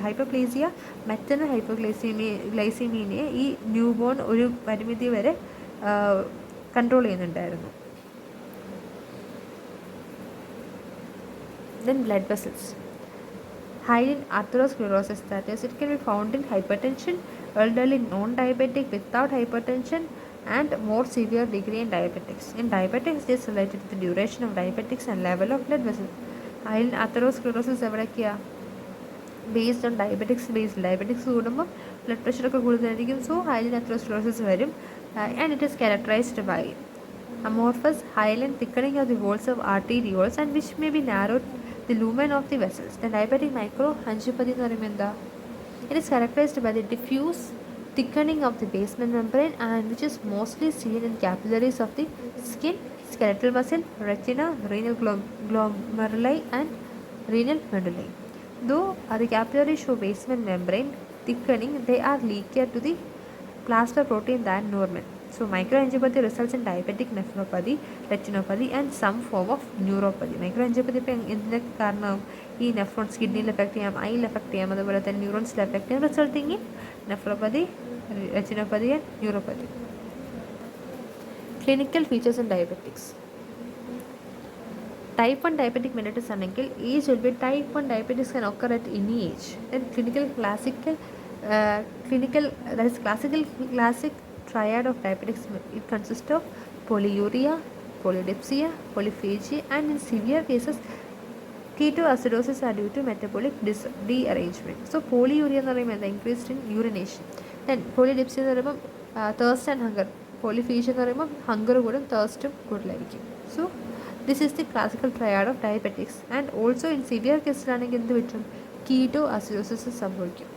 ഹൈപ്പർപ്ലേസിയ, മറ്റേണൽ ഹൈപ്പർഗ്ലൈസീമിയെ ഈ ന്യൂ ബോൺ ഒരു പരിമിതി വരെ കൺട്രോൾ ചെയ്യുന്നുണ്ടായിരുന്നു. Then blood vessels. High in atherosclerosis, that is, it can be found in hypertension, elderly non-diabetic without hypertension, and more severe degree in diabetics. In diabetics, this is related to the duration of diabetics and level of blood vessels. High in atherosclerosis എവിടെയൊക്കെയാണ്? Based on diabetics കൂടുമ്പോൾ blood പ്രഷറൊക്കെ കൂടുതലായിരിക്കും. So hyaline atherosclerosis വരും. And it is characterized by amorphous hyaline thickening of the walls of arterioles and which may be narrowed the lumen of the vessels. The diabetic microangiopathy എന്ന് പറയുമ്പോൾ എന്താ? It is characterized by the diffuse thickening of the basement membrane and which is mostly seen in capillaries of the skin, skeletal muscle, retina, renal glomeruli and renal medullae. Though the capillaries show basement membrane thickening, they are leakier to the plasma protein than normal. So microangiopathy results in diabetic nephropathy, retinopathy and some form of neuropathy. Microangiopathy ഇപ്പോൾ എന്തിൻ്റെ കാരണം? ഈ nephrons കിഡ്നിയിൽ effect ചെയ്യാം, ഐയിൽ effect ചെയ്യാം, അതുപോലെ തന്നെ ന്യൂറോൺസിൽ effect ചെയ്യാം, resulting in nephropathy, retinopathy and neuropathy. Clinical features in diabetics. Type 1 diabetic mellitus ആണെങ്കിൽ age will be type 1 diabetes can occur at any age. Then classic triad of diabetics, it consists of polyuria, polydipsia, polyphagia, and in severe cases ketoacidosis are due to metabolic dearrangement. So polyuria എന്ന് പറയുമ്പോൾ എന്താ? increased in urination. Then polydipsia എന്ന് പറയുമ്പോൾ thirst and hunger. polyphagia എന്ന് പറയുമ്പോൾ hunger കൂടും, തേഴ്സ്റ്റും കൂടുതലായിരിക്കും. So this is the classical triad of diabetics. And also in severe കേസിലാണെങ്കിൽ എന്ത് പറ്റും? കീറ്റോഅസിഡോസിസ് സംഭവിക്കും.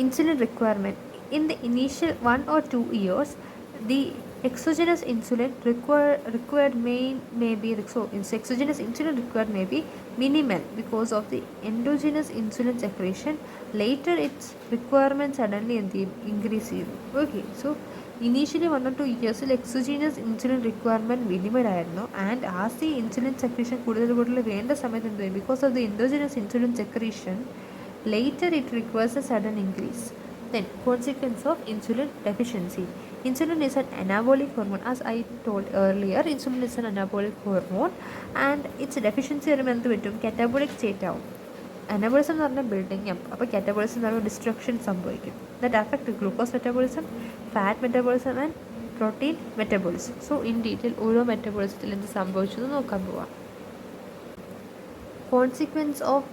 Insulin requirement. In the initial 1 or 2 years, the exogenous insulin required may be minimal because of the endogenous insulin secretion. Later, its requirement suddenly increase. Okay, so initially 1 or 2 years, exogenous insulin requirement minimal ആയിരുന്നു. And as the insulin secretion കൂടുതൽ വേണ്ട സമയത്ത് എന്ത് ചെയ്യും? Because of the endogenous insulin secretion, later it requires a sudden increase. Then consequence of insulin deficiency. Insulin is an anabolic hormone. As I told earlier, insulin is an anabolic hormone and its deficiency വരുമ്പോൾ എന്ത് പറ്റും? catabolic state ആവും. Anabolism എന്ന് പറഞ്ഞാൽ building up, അപ്പോൾ catabolism എന്ന് പറയുമ്പോൾ destruction സംഭവിക്കും. That affect glucose metabolism, fat metabolism and protein metabolism. So in detail ഓരോ മെറ്റബോളിസത്തിൽ എന്ത് സംഭവിച്ചെന്ന് നോക്കാൻ പോവാം. Consequence of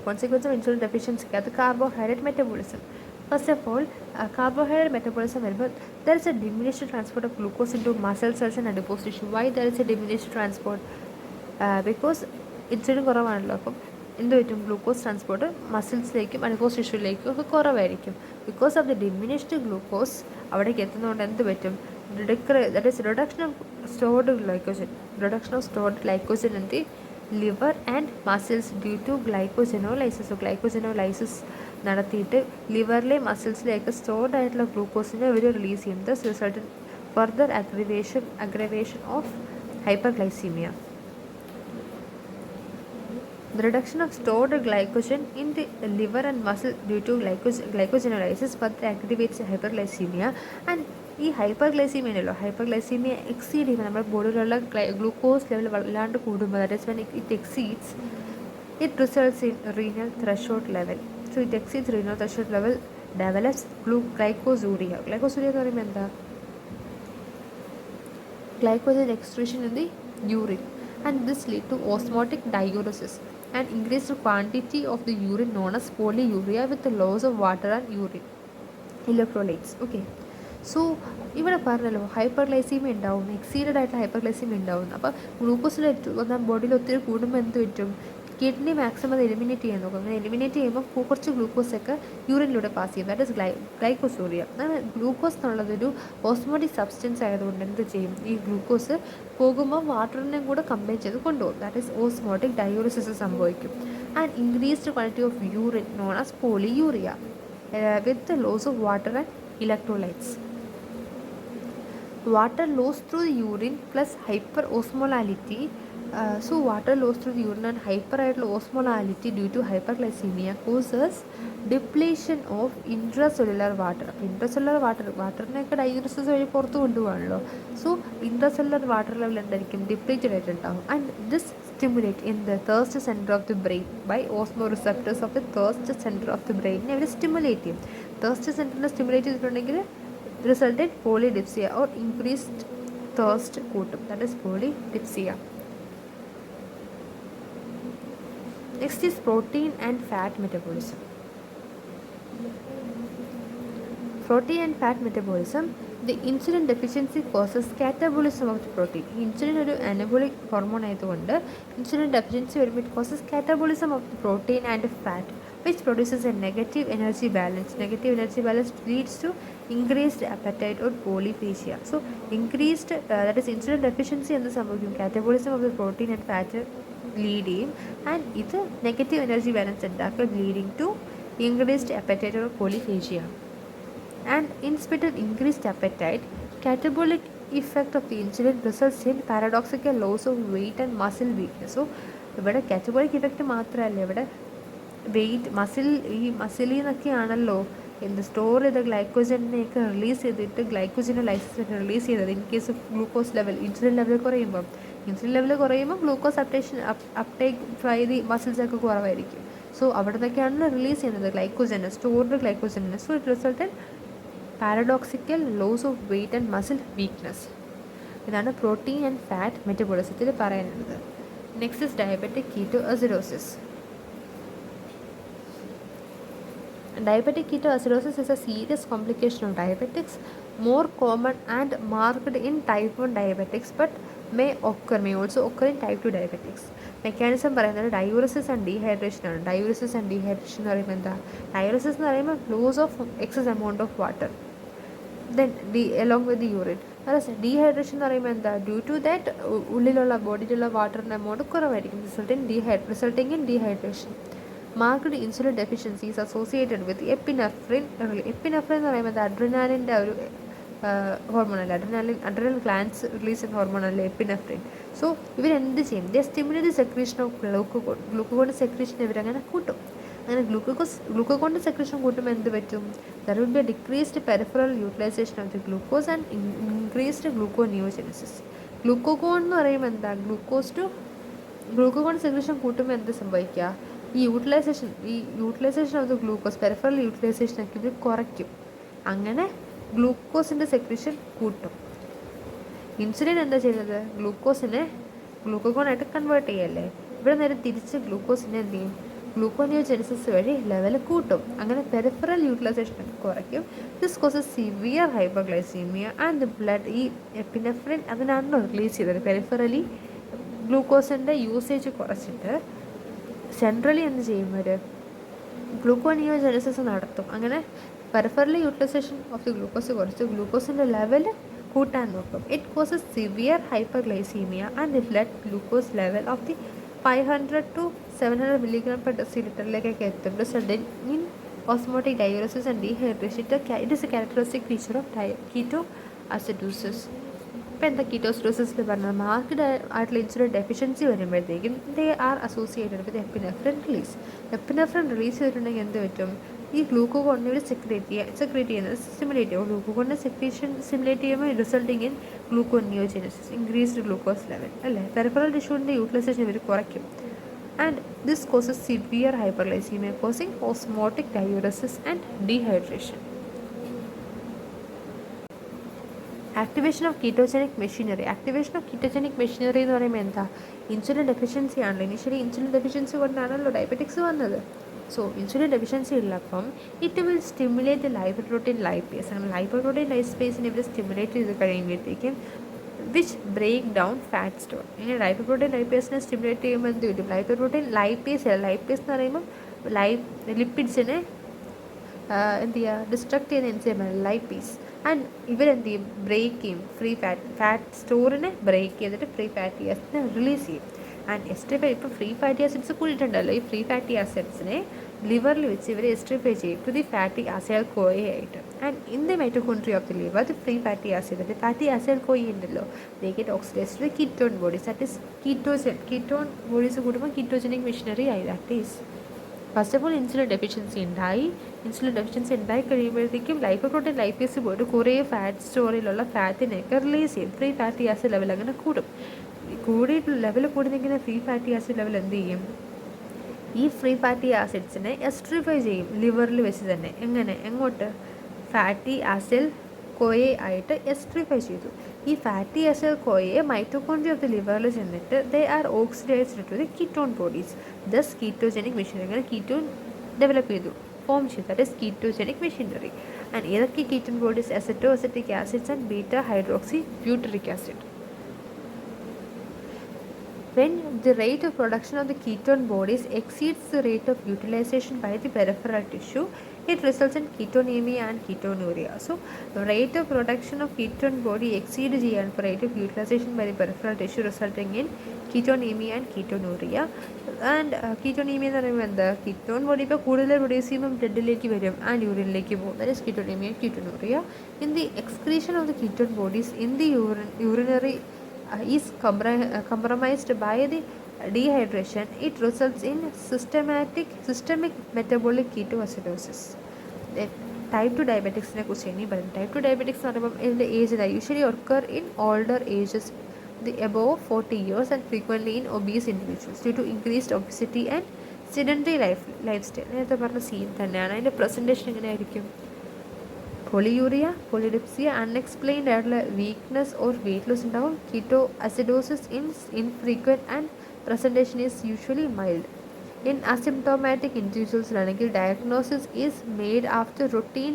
consequence of insulin deficiency, അത് carbohydrate metabolism. First of all, carbohydrate metabolism വരുമ്പോൾ there is a diminished transport of glucose into muscle cells and adipose tissue. Why there is a diminished transport? Because insulin കുറവാണല്ലോ, അപ്പം എന്ത് പറ്റും? Glucose transport മസിൽസിലേക്കും adipose ടിഷ്യൂലേക്കും ഒക്കെ കുറവായിരിക്കും. Because of the diminished glucose അവിടേക്ക് എത്തുന്നതുകൊണ്ട് എന്ത് പറ്റും? That is reduction of stored glycogen in the liver and muscles due to glycogenolysis. Glycogenolysis നടത്തിയിട്ട് ലിവറിലെ മസിൽസിലേക്ക് സ്റ്റോർഡ് ആയിട്ടുള്ള ഗ്ലൂക്കോസിനെ അവർ റിലീസ് ചെയ്യും. Thus result in further aggravation of hyperglycemia. The reduction of stored glycogen in the liver and muscle due to glycogenolysis further aggravates hyperglycemia. And ഈ ഹൈപ്പർഗ്ലൈസീമിയ exceed ചെയ്യുമ്പോൾ നമ്മുടെ ബോഡിയിലുള്ള ഗ്ലൂക്കോസ് ലെവൽ വല്ലാണ്ട് കൂടുമ്പോൾ, that is when it exceeds, it results in renal threshold level. So it exceeds renal threshold level, develops glycosuria എന്ന് പറയുമ്പോൾ എന്താ? glycogen excretion in the urine, and this lead to osmotic diuresis and increased quantity of the urine known as polyuria with the loss of water and urine electrolytes. Okay, so ഇവിടെ പറഞ്ഞല്ലോ ഹൈപ്പർഗ്ലൈസീമിയ ഉണ്ടാവും, exceeded ആയിട്ടുള്ള ഹൈപ്പർഗ്ലൈസീമിയ ഉണ്ടാവും. അപ്പോൾ ഗ്ലൂക്കോസിൽ ബോഡിയിൽ ഒത്തിരി കൂടുമ്പോൾ എന്ത് പറ്റും, കിഡ്നി മാക്സിമം അത് എലിമിനേറ്റ് ചെയ്യാൻ നോക്കും. അങ്ങനെ എലിമിനേറ്റ് ചെയ്യുമ്പോൾ കുറച്ച് ഗ്ലൂക്കോസൊക്കെ യൂറിനിലൂടെ പാസ് ചെയ്യും. That is glycosuria. അങ്ങനെ ഗ്ലൂക്കോസ് എന്നുള്ളതൊരു ഓസ്മോട്ടിക് സബ്സ്റ്റൻസ് ആയതുകൊണ്ട് എന്ത് ചെയ്യും, ഈ ഗ്ലൂക്കോസ് പോകുമ്പോൾ വാട്ടറിനെയും കൂടെ കമ്പൈൻ ചെയ്ത് കൊണ്ടുപോകും. ദാറ്റ് ഈസ് ഓസ്മോട്ടിക് ഡയോളിസിസ് സംഭവിക്കും. And increased quantity of urine known as polyuria with the loss of water and electrolytes. Water loss through the urine plus hyperosmolality. So water loss through the urine and hyperosmolality due to hyperglycemia causes depletion of intracellular water. അപ്പോൾ intracellular വാട്ടറിനെയൊക്കെ diuresis വഴി പുറത്ത് കൊണ്ടുപോകാണല്ലോ. So intracellular water level എന്തായിരിക്കും, depleted ആയിട്ടുണ്ടാകും. And this stimulate in the thirst center of the brain by osmoreceptors of the thirst center of the brain. അവർ stimulate ചെയ്യും. Thirst സെൻറ്ററിനെ സ്റ്റിമുലേറ്റ് ചെയ്തിട്ടുണ്ടെങ്കിൽ resulted polydipsia or increased thirst കൂട്ടും. that is polydipsia. Next is protein and fat metabolism. Protein and fat metabolism. The insulin deficiency causes catabolism of the protein. Insulin ഒരു anabolic hormone ആയതുകൊണ്ട് insulin deficiency വരുമ്പോൾ it causes catabolism of the protein and fat, which produces a negative energy balance. Negative energy balance leads to increased appetite or polyphagia. So increased that is insulin deficiency എന്ന് സംഭവിക്കും, catabolism of the protein and fat lead ചെയ്യും. And ഇത് negative energy balance ഉണ്ടാക്കും, leading to increased appetite or polyphagia. And in spite of increased appetite, catabolic effect of the insulin results in paradoxical loss of weight and muscle weakness. So ഇവിടെ catabolic effect മാത്രമല്ല, ഇവിടെ wait മസിലിൽ നിന്നൊക്കെയാണല്ലോ എന്ത് store ചെയ്ത ഗ്ലൈക്കോജനെയൊക്കെ release ചെയ്തിട്ട് glycogenolysis release ചെയ്തത് in case of glucose level. Insulin level കുറയുമ്പോൾ glucose uptake from the മസിൽസൊക്കെ കുറവായിരിക്കും. സോ അവിടെ നിന്നൊക്കെയാണല്ലോ റിലീസ് ചെയ്യുന്നത് glycogen, stored glycogen. So it resulted paradoxical loss of weight and muscle weakness. ഇതാണ് പ്രോട്ടീൻ ആൻഡ് ഫാറ്റ് മെറ്റബോളിസത്തിൽ പറയാനുള്ളത്. Next is diabetic ketoacidosis. Diabetic ketoacidosis is a serious complication of diabetics, more common and marked in type 1 diabetics but may also occur in type 2 diabetics. Mechanism പറയുന്നത് ഡയൂറിസിസ് and dehydration ആണ്. ഡയൂറിസിസ് and dehydration എന്ന് പറയുമ്പോൾ എന്താ, diuresis എന്ന് പറയുമ്പോൾ loss of excess amount of water then along with the urine. Dehydration എന്ന് പറയുമ്പോൾ എന്താ, ഡ്യൂ ടു ദാറ്റ് ഉള്ളിലുള്ള ബോഡിയിലുള്ള വാട്ടറിൻ്റെ എമൗണ്ട് കുറവായിരിക്കും, resulting in dehydration. Marked insulin deficiency is associated with epinephrine. Epinephrine എന്ന് പറയുന്നത് അഡ്രിനാലിൻ്റെ ഒരു ഹോർമോണല്ല, അഡ്രിനൽ ഗ്ലാൻഡ്സ് റിലീസ് ചെയ്യുന്ന ഹോർമോണല്ലേ എപ്പിനെഫ്രിൻ. സോ ഇവരെന്ത് ചെയ്യും, they stimulate secretion of glucagon secretion ഇവരങ്ങനെ കൂട്ടും. അങ്ങനെ ഗ്ലൂക്കോഗോണിൻ്റെ സെക്രീഷൻ കൂട്ടുമ്പോൾ എന്ത് പറ്റും, there will be a decreased peripheral utilisation of the glucose and increased gluconeogenesis. Glucagon എന്ന് പറയുമ്പോൾ എന്താ, ഗ്ലൂക്കോഗോൺ സെക്രീഷൻ കൂട്ടുമ്പോൾ എന്ത് സംഭവിക്കുക, ഈ utilisation of the glucose, peripheral യൂട്ടിലൈസേഷനൊക്കെ ഇവർ കുറയ്ക്കും. അങ്ങനെ ഗ്ലൂക്കോസിൻ്റെ സെക്രീഷൻ കൂട്ടും. ഇൻസുലിൻ എന്താ ചെയ്യുന്നത്, ഗ്ലൂക്കോസിനെ ഗ്ലൂക്കോഗോണായിട്ട് കൺവേർട്ട് ചെയ്യല്ലേ. ഇവിടെ നേരെ തിരിച്ച് ഗ്ലൂക്കോസിനെ എന്ത് ചെയ്യും, ഗ്ലൂക്കോനിയോജെനിസിസ് വഴി ലെവൽ കൂട്ടും. അങ്ങനെ പെരിഫറൽ യൂട്ടിലൈസേഷനൊക്കെ കുറയ്ക്കും. This causes severe hyperglycaemia and the blood. ഈ എപ്പിനെഫ്രിൻ അതിനാണല്ലോ റിലീസ് ചെയ്തത്. പെരിഫറലി ഗ്ലൂക്കോസിൻ്റെ യൂസേജ് കുറച്ചിട്ട് സെൻട്രലി എന്ത് ചെയ്യും, ഒരു ഗ്ലൂക്കോനിയോജെനിസിസ് നടത്തും. അങ്ങനെ peripherally utilisation of the glucose കുറച്ച് ഗ്ലൂക്കോസിൻ്റെ ലെവൽ കൂട്ടാൻ നോക്കും. It causes severe hyperglycaemia and the blood glucose level of the 500 to 700 milligram per deciliterയിലേക്കൊക്കെ എത്തും. Resulting in osmotic diuresis and dehydration. It is a characteristic feature of ketoacidosis. ഇപ്പോൾ എന്താ കീറ്റോഅസിഡോസിസിൽ പറഞ്ഞാൽ, മാർക്ക്ഡ് ആയിട്ടുള്ള ഇൻസുലിൻ ഡെഫിഷ്യൻസി വരുമ്പോഴത്തേക്കും they are associated with epinephrine release. Epinephrine release ചെയ്തിട്ടുണ്ടെങ്കിൽ എന്ത് പറ്റും, ഈ ഗ്ലൂക്കോഗോണിനെ സെക്രീറ്റ് ചെയ്യുന്നത് സ്റ്റിമുലേറ്റ് ചെയ്യും. ഗ്ലൂക്കോഗോണിനെ സെക്രീഷൻ സ്റ്റിമുലേറ്റ് ചെയ്യുമ്പോൾ resulting in gluconeogenesis, increased glucose level അല്ലേ. പെരിഫറൽ ടിഷ്യൂവിൻ്റെ യൂട്ടിലൈസേഷൻ ഇവർ കുറയ്ക്കും. And this causes severe hyperglycaemia causing osmotic diuresis and dehydration. Activation of ketogenic machinery. Activation of ketogenic machinery എന്ന് പറയുമ്പോൾ എന്താ, ഇൻസുലിൻ ഡെഫിഷ്യൻസി ആണല്ലോ. ഇനിഷ്യലി ഇൻസുലിൻ ഡെഫിഷ്യൻസി കൊണ്ടാണല്ലോ diabetics വന്നത്. സോ ഇൻസുലിൻ ഡെഫിഷ്യൻസി ഉള്ളപ്പം it will stimulate lipoprotein lipase. അങ്ങനെ lipoprotein ലൈപ്പേസിനെ ഇവർ സ്റ്റിമുലേറ്റ് ചെയ്ത് കഴിയുമ്പോഴത്തേക്കും which break down fat store. ഇങ്ങനെ ലൈപ്പോപ്രോട്ടീൻ ലൈപ്പേസിനെ സ്റ്റിമുലേറ്റ് ചെയ്യുമ്പോൾ എന്ത് കിട്ടും? ലൈപ്പോപ്രോട്ടീൻ ലൈപ്പേസ് എന്ന് പറയുമ്പം ലിപ്പിഡ്സിനെ എന്ത് ചെയ്യുക, ഡിസ്ട്രക്ട് ചെയ്യുന്ന എൻസൈമാണ് ലൈപ്പേസ്. ആൻഡ് ഇവരെന്ത് ചെയ്യും? ബ്രേക്ക് ചെയ്യും ഫാറ്റ് സ്റ്റോറിനെ ബ്രേക്ക് ചെയ്തിട്ട് ഫ്രീ ഫാറ്റി ആസിഡിനെ റിലീസ് ചെയ്യും. ആൻഡ് എസ്ട്രിഫൈ, ഇപ്പോൾ ഫ്രീ ഫാറ്റി ആസിഡ്സ് കൂടിയിട്ടുണ്ടല്ലോ, ഈ ഫ്രീ ഫാറ്റി ആസിഡ്സിനെ ലിവറിൽ വെച്ച് ഇവർ എസ്ട്രിഫൈ ചെയ്യും to the fatty acid CoA ആയിട്ട്. And in the mitochondria of the liver the free fatty acid fatty acid CoA ഉണ്ടല്ലോ, they get oxidised to ketone bodies, that is ketone bodies കൂടുമ്പോൾ ketogenic machinery ആയി. That is first of all insulin deficiency ഉണ്ടായി കഴിയുമ്പോഴത്തേക്കും lipoprotein lipase പോയിട്ട് കുറേ fat സ്റ്റോറിലുള്ള ഫാറ്റിനെയൊക്കെ release ചെയ്യും. ഫ്രീ ഫാറ്റി ആസിഡ് ലെവൽ അങ്ങനെ കൂടും. ലെവൽ കൂടുന്നെങ്കിൽ ഫ്രീ ഫാറ്റി ആസിഡ് ലെവൽ എന്ത് ചെയ്യും? ഈ ഫ്രീ ഫാറ്റി ആസിഡ്സിനെ എസ്ട്രിഫൈ ചെയ്യും ലിവറിൽ വെച്ച് തന്നെ. എങ്ങോട്ട്? ഫാറ്റി ആസിഡ് കോയെ ആയിട്ട് എസ്ട്രിഫൈ ചെയ്തു. ഈ ഫാറ്റി ആസിഡ് കോയെ മൈറ്റോകോൺട്രിയ ഓഫ് ദി ലിവറിൽ ചെന്നിട്ട് they are oxidised to the ketone bodies, thus ketogenic machinery. അങ്ങനെ കീറ്റോൺ ഡെവലപ്പ് ചെയ്തു, ഫോം ചെയ്തു, that is ketogenic machinery. And ഏതൊക്കെ ketone bodies? Acetoacetic acids and beta hydroxy butyric acid. When the rate of production of the ketone bodies exceeds the rate of utilization by the peripheral tissue, it results in ketonemia and ketonuria. So, rate of production of ketone body exceeds the rate of utilization by the peripheral tissue, resulting in ketonemia and ketonuria. And ketonemia എന്ന് പറയുമ്പോൾ എന്താ? Ketone body ഇപ്പോൾ കൂടുതൽ produce ചെയ്യുമ്പം ബ്ലഡിലേക്ക് വരും and യൂറിനിലേക്ക് പോകും. That is ketonemia and ketonuria. In the excretion of the ketone bodies in the urinary is compromised by the dehydration, it results in systemic metabolic ketoacidosis. Type 2 ഡയബറ്റിക്സിനെ കുറിച്ച് ഇനി പറയും. Type 2 diabetics എന്ന് പറയുമ്പോൾ ഇതിൻ്റെ age usually occur in older ages, the above 40 years, and frequently in obese individuals due to increased obesity and sedentary lifestyle. നേരത്തെ പറഞ്ഞ scene തന്നെയാണ്. അതിൻ്റെ പ്രസൻറ്റേഷൻ എങ്ങനെയായിരിക്കും? പോളിയൂറിയ, പോളിഡിപ്സിയ, അൺഎക്സ്പ്ലെയിൻഡ് ആയിട്ടുള്ള വീക്ക്നെസ് ഓർ വെയിറ്റ് ലോസ് ഉണ്ടാവും. Ketoacidosis infrequent and presentation is usually mild. In asymptomatic ഇൻഡിവിജ്വൽസിലാണെങ്കിൽ diagnosis is made after routine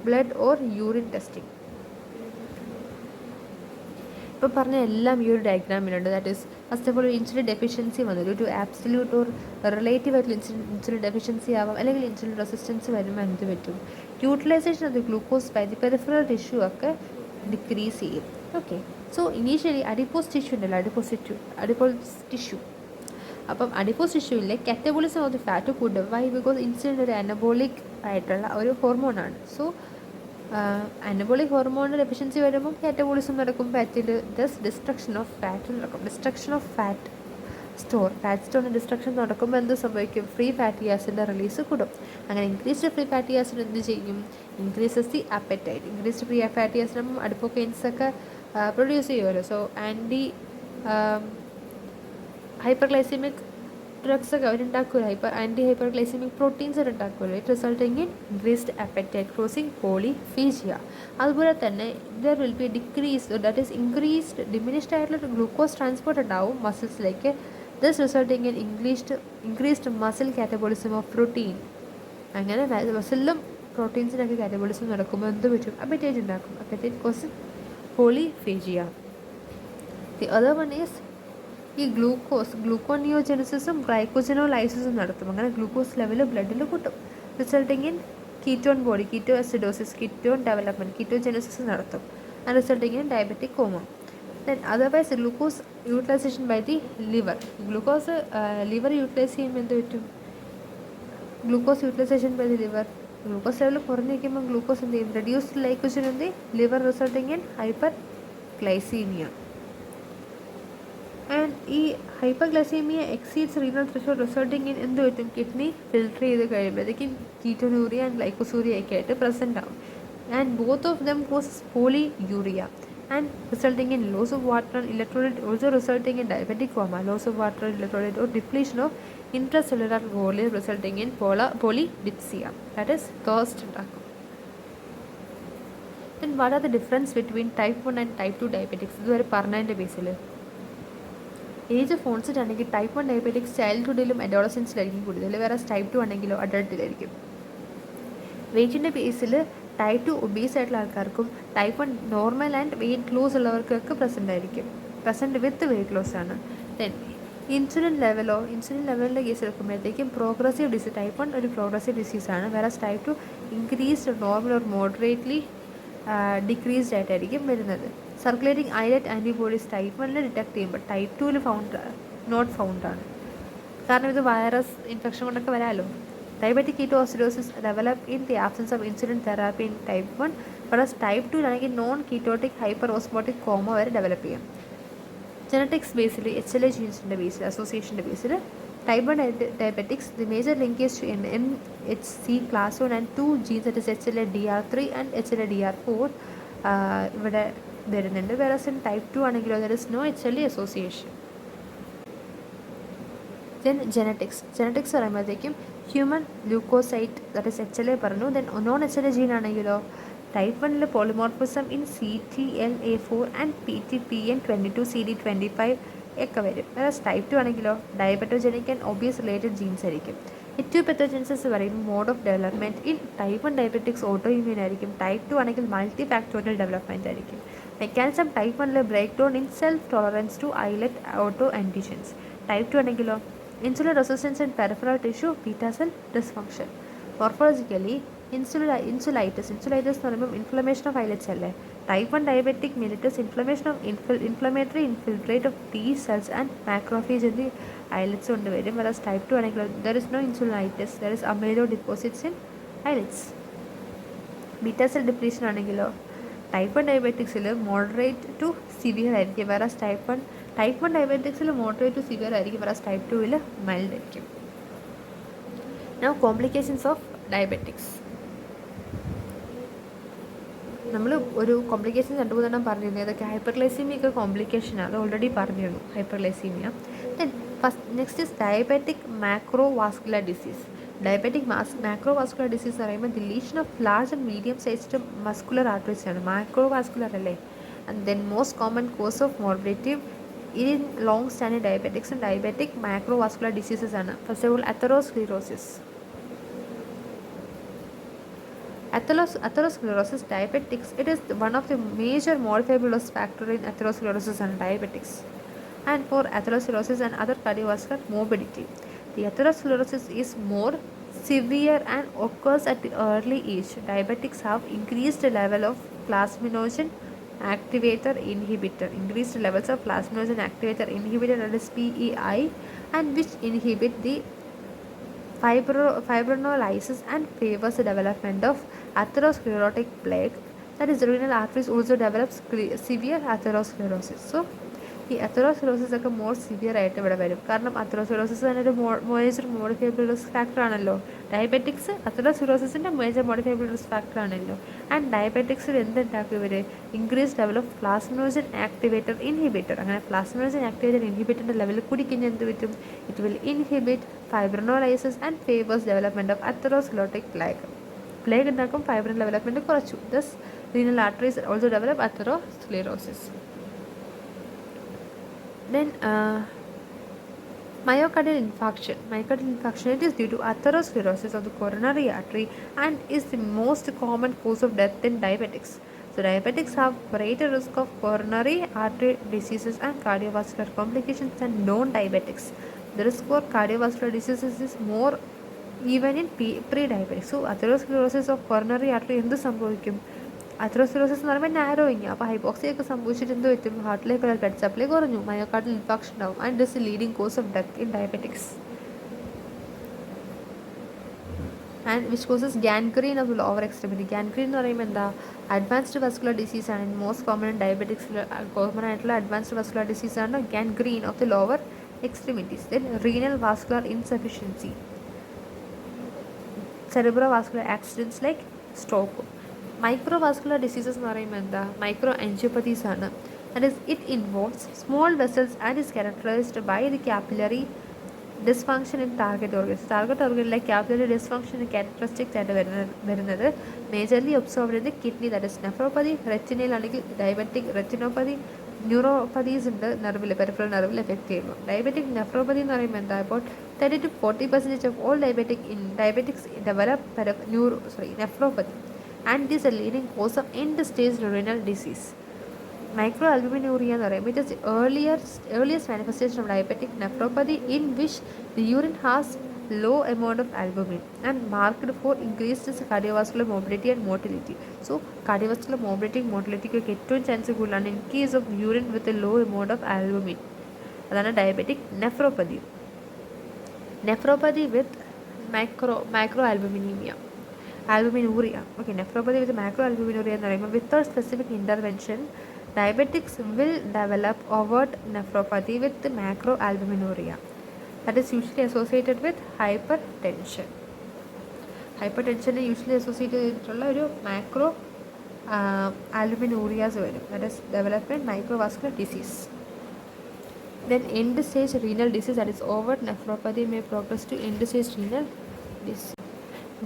blood or urine testing. ഇപ്പോൾ പറഞ്ഞ എല്ലാം ഈ ഒരു ഡയഗ്രാമിലുണ്ട്. That is first of all insulin deficiency വന്നു ടു ആബ്സല്യൂട്ട് ഓർ റിലേറ്റീവ് ആയിട്ടുള്ള ഇൻസുലിൻ ഡെഫിഷ്യൻസി ആവാം, അല്ലെങ്കിൽ ഇൻസുലിൻ റെസിസ്റ്റൻസ് വരുമ്പോൾ എന്ത് പറ്റും? Utilisation of the glucose by the peripheral tissue ഒക്കെ ഡിക്രീസ് ചെയ്യും. Okay, so initially adipose tissue ഉണ്ടല്ലോ, അഡിപ്പോസ് ടിഷ്യൂ. അപ്പം അഡിപ്പോസ് ടിഷ്യൂവിലെ കാറ്റബോളിസം ഓഫ് ദി ഫാറ്റ് കൂടും. വൈ? ബിക്കോസ് ഇൻസുലിൻ ഒരു അനബോളിക് ആയിട്ടുള്ള ഒരു ഹോർമോണാണ്. സോ അനബോളിക് ഹോർമോൺ ഡെഫിഷ്യൻസി വരുമ്പോൾ കാറ്റബോളിസം നടക്കും ഫാറ്റിൽ. ദസ് ഡിസ്ട്രക്ഷൻ ഓഫ് ഫാറ്റ് നടക്കും. ഡിസ്ട്രക്ഷൻ ഓഫ് ഫാറ്റ് സ്റ്റോറിന് ഡിസ്ട്രക്ഷൻ നടക്കുമ്പോൾ എന്ത് സംഭവിക്കും? ഫ്രീ ഫാറ്റി ആസിഡിൻ്റെ റിലീസ് കൂടും. അങ്ങനെ ഇൻക്രീസ്ഡ് ഫ്രീ ഫാറ്റി ആസിഡ് എന്ത് ചെയ്യും? Increases the appetite. Increased free fatty acid ആകുമ്പോൾ അഡിപ്പോകൈൻസ് ഒക്കെ പ്രൊഡ്യൂസ് ചെയ്യുമല്ലോ. സോ ഹൈപ്പർഗ്ലൈസിമിക് ഡ്രഗ്സ് ഒക്കെ അവരുണ്ടാക്കുമല്ലോ, ആൻറ്റി ഹൈപ്പർഗ്ലൈസിമിക് പ്രോട്ടീൻസ് അവരുണ്ടാക്കുമല്ലോ. It resulting in increased appetite causing polyphagia. അതുപോലെ തന്നെ there will be decrease, that is diminished ആയിട്ടുള്ള ഗ്ലൂക്കോസ് ട്രാൻസ്പോർട്ട് ഉണ്ടാവും മസിൽസിലേക്ക്. This resulting in increased muscle catabolism of protein. അങ്ങനെ മസിലും പ്രോട്ടീൻസിനൊക്കെ കാറ്റബോളിസം നടക്കുമ്പോൾ എന്ത് പറ്റും? അപ്പറ്റൈറ്റ് ഉണ്ടാക്കും. Appetite cause polyphagia. The other one is ഈ ഗ്ലൂക്കോണിയോജെനസിസും ഗ്ലൈക്കോജനോലൈസിസും നടത്തും. അങ്ങനെ ഗ്ലൂക്കോസ് ലെവൽ ബ്ലഡിൽ കൂട്ടും, resulting in ketone body, ketoacidosis, ketone development, ketogenesis നടത്തും, and resulting in diabetic coma. Then otherwise glucose utilisation by the liver. Liver utilise ചെയ്യുമ്പോൾ എന്ത് പറ്റും? Glucose utilisation by the liver. Glucose level കുറഞ്ഞിരിക്കുമ്പോൾ glucose എന്ത് ചെയ്യും? Reduced glycogen in the liver, resulting in hyperglycaemia. And ഈ hyperglycaemia exceeds renal threshold, resulting in എന്ത് പറ്റും? Kidney filter ചെയ്ത് കഴിയുമ്പോഴത്തേക്കും കീറ്റോനൂറിയ ആൻഡ് ഗ്ലൈക്കോസൂരിയ ഒക്കെ ആയിട്ട് പ്രസൻറ്റ് ആവും. And both of them cause polyuria and resulting in loss of water and electrolyte, also resulting in diabetic coma, loss of water, electrolyte or depletion of intracellular volume, resulting in polydipsia, that is thirst ഉണ്ടാക്കും. Then what are the difference between type 1 and type 2 diabetics? ഇതുവരെ പറഞ്ഞതിൻ്റെ ബേസിൽ age of onset ആണെങ്കിൽ type 1 diabetics ചൈൽഡ്ഹുഡിലും അഡോളസൻസിലായിരിക്കും കൂടുതൽ, വേറെ type 2 ആണെങ്കിലോ അഡൾട്ടിലായിരിക്കും. വെയ്റ്റിൻ്റെ ബേസിൽ type 2 obese ആയിട്ടുള്ള ആൾക്കാർക്കും type 1 normal and weight loss ഉള്ളവർക്കൊക്കെ പ്രസൻറ്റ് വിത്ത് വെയിറ്റ് ലോസ് ആണ്. ദെൻ ഇൻസുലിൻ ലെവലിൻ്റെ കേസ് എടുക്കുമ്പോഴത്തേക്കും പ്രോഗ്രസീവ് ഡിസീസ്, ടൈപ്പ് 1 ഒരു പ്രോഗ്രസീവ് ഡിസീസാണ്, വേറെ type 2 increased normal or moderately decreased ആയിട്ടായിരിക്കും വരുന്നത്. Circulating islet antibodies type 1 detect ചെയ്യുമ്പോൾ ടൈപ്പ് 2 നോട്ട് ഫൗണ്ട് ആണ്. കാരണം ഇത് വൈറസ് ഇൻഫെക്ഷൻ കൊണ്ടൊക്കെ വരാമല്ലോ. Diabetic ketoacidosis develop in the absence of insulin therapy in type 1, plus type 2 ആണെങ്കിൽ non ketotic hyperosmotic coma വരെ ഡെവലപ്പ് ചെയ്യും. ജനറ്റിക്സ് ബേസിൽ HLA ജീൻസിൻ്റെ ബേസിൽ അസോസിയേഷൻ്റെ ബേസിൽ type 1 diabetics the major linkage to NHC class 1 and 2 genes that is HLA-DR3 and HLA-DR4 ഇവിടെ വരുന്നുണ്ട്. വേറെ ടൈപ്പ് 2 ആണെങ്കിലോ there is no HLA association. Then genetics പറയുമ്പോഴത്തേക്കും human leukocyte that is HLA പറഞ്ഞു. ദെൻ നോൺ HLA ജീൻ ആണെങ്കിലോ type 1 polymorphism in CTLA4 and PTPN22CD25 ഒക്കെ വരും. വേറെ ടൈപ്പ് 2 ആണെങ്കിലോ diabetogenic and obese related genes ആയിരിക്കും. ഇറ്റ്യൂപെത്തോജൻസിസ് പറയും mode of development in type 1 diabetics autoimmune ആയിരിക്കും. ടൈപ്പ് 2 ആണെങ്കിൽ മൾട്ടി ഫാക്ടോറിയൽ ഡെവലപ്മെൻറ്റ് ആയിരിക്കും. Mechanism type 1 break down in self tolerance to islet autoantigens. Type 2 ആണെങ്കിലോ insulin resistance in peripheral tissue, beta cell dysfunction. Morphologically insulitis എന്ന് പറയുമ്പോൾ inflammation of islets അല്ലേ. Type 1 diabetic mellitus inflammation of inflammatory infiltrate of T cells and macrophage എന്നീ islets കൊണ്ട് വരും. വേറെ type 2 ആണെങ്കിൽ there is no insulitis, there is amyloid deposits in islets. Beta cell depletion ആണെങ്കിലോ type 1 ഡയബറ്റിക്സിൽ moderate to severe ആയിരിക്കും, വേറെ type 1 ഡയബറ്റിക്സിൽ മോഡറേറ്റ് ടു സിവിയർ ആയിരിക്കും, വേറെ ടൈപ്പ് 2 മൈൽഡ് ആയിരിക്കും. Now complications of diabetics. നമ്മൾ ഒരു കോംപ്ലിക്കേഷൻ 2-3 പറഞ്ഞിരുന്നു. ഏതൊക്കെ ഹൈപ്പർഗ്ലൈസീമിയ കോംപ്ലിക്കേഷനാണ്, അത് ഓൾറെഡി പറഞ്ഞിരുന്നു hyperglycaemia. Then next is diabetic macrovascular disease. Diabetic macrovascular disease പറയുമ്പോൾ deletion of large and medium sized muscular arteries ആണ്, മാക്രോവാസ്കുലർ അല്ലേ. And then most common cause of morbidity in long standing ഡയബറ്റിക്സും diabetic macrovascular diseases ആണ്. First of all atherosclerosis. Atherosclerosis diabetics, it is one of the major modifiable risk factor in atherosclerosis and diabetics, and for atherosclerosis and other cardiovascular morbidity. The atherosclerosis is more severe and occurs at the early age. Diabetics have increased level of plasminogen activator inhibitor, that is PEI, and which inhibit the fibrinolysis and favors the development of atherosclerotic plaque, that is renal arteries also develops severe atherosclerosis. So ഈ atherosclerosis ഒക്കെ more severe ആയിട്ട് ഇവിടെ വരും. കാരണം atherosclerosis തന്നെ ഒരു major modifiable risk factor ആണല്ലോ. Diabetics atherosclerosis major modifiable risk factor ആണല്ലോ. ആൻഡ് ഡയബറ്റിക്സിൽ എന്തുണ്ടാക്കും ഇവർ increase level of plasminogen activator inhibitor. അങ്ങനെ പ്ലാസ്മിനോജൻ ആക്ടിവേറ്റർ ഇൻഹിബിറ്ററിൻ്റെ ലെവൽ കൂടിക്കഴിഞ്ഞാൽ എന്ത് പറ്റും? It will inhibit fibrinolysis and favours development of atherosclerotic plaque. Plaque ഉണ്ടാക്കും, ഫൈബ്രിൻ ഡെവലപ്മെൻറ്റ് കുറച്ചു. Thus renal arteries also develop atherosclerosis. Then myocardial infarction. Myocardial infarction, it is due to atherosclerosis of the coronary artery and is the most common cause of death in diabetics. So diabetics have greater risk of coronary artery diseases and cardiovascular complications than non-diabetics. The risk for cardiovascular diseases is more even in pre-diabetics. So atherosclerosis of coronary artery എന്ത് സംഭവിക്കും? atherosclerosis എന്ന് പറയുമ്പോൾ narrowing, അപ്പോൾ hypoxia ഒക്കെ സംഭവിച്ചിട്ട് എന്ത് പറ്റും? ഹാർട്ടിലേക്കുള്ള ബ്ലഡ് സപ്ലൈ കുറഞ്ഞു, മയോകാർഡിയൽ ഇൻഫാക്ഷൻ ഉണ്ടാവും, and this leading cause of death in diabetics. And which causes gangrene of lower extremity. Gangrene എന്ന് പറയുമ്പോൾ എന്താ? അഡ്വാൻസ്ഡ് വസ്കുലർ ഡിസീസാണ്. മോസ്റ്റ് കോമൺ ഇൻ ഡയബറ്റിക്സിൽ കോമൺ ആയിട്ടുള്ള അഡ്വാൻസ്ഡ് വസ്കുലർ ഡിസീസാണ് gangrene of the lower extremities. Then renal vascular insufficiency, cerebro vascular accidents like stroke. Microvascular diseases എന്ന് പറയുമ്പോൾ എന്താ? മൈക്രോ ആൻജിയോപ്പത്തീസ് ആണ്. That is it involves small vessels and is characterized by the capillary dysfunction in target organs. Target ഓർഗനിലെ capillary dysfunction characteristics ആയിട്ട് വരുന്നത് majorly observe ചെയ്ത് kidney, that is nephropathy. റെറ്റിനയിലാണെങ്കിൽ diabetic retinopathy. Neuropathies ഉണ്ട് നെർവിൽ, peripheral നെർവിൽ effect ചെയ്യുമ്പോൾ. Diabetic nephropathy എന്ന് പറയുമ്പോൾ എന്താ, ഇപ്പോൾ 30-40% of all diabetics develop nephropathy, and this a leading cause of end stage renal disease. Microalbuminuria എന്ന് പറയുമ്പോൾ it is the earliest manifestation of diabetic nephropathy in which the urine has low amount of albumin and marked for increased cardiovascular mobility and motility. So cardiovascular mobility and motility ക്ക് ഏറ്റവും chance കൂടുതലാണ് in case of urine with a low amount of albumin. അതാണ് diabetic nephropathy. Nephropathy with microalbuminemia, albuminuria. Okay, nephropathy with macroalbuminuria എന്ന് പറയുമ്പോൾ without specific intervention diabetics will develop overt nephropathy with macroalbuminuria that is usually associated with hypertension. Hypertension usually associated ചെയ്തിട്ടുള്ള ഒരു macro albuminurias വരും, that is development microvascular disease. Then end stage renal disease, that is overt nephropathy may progress to end stage renal disease.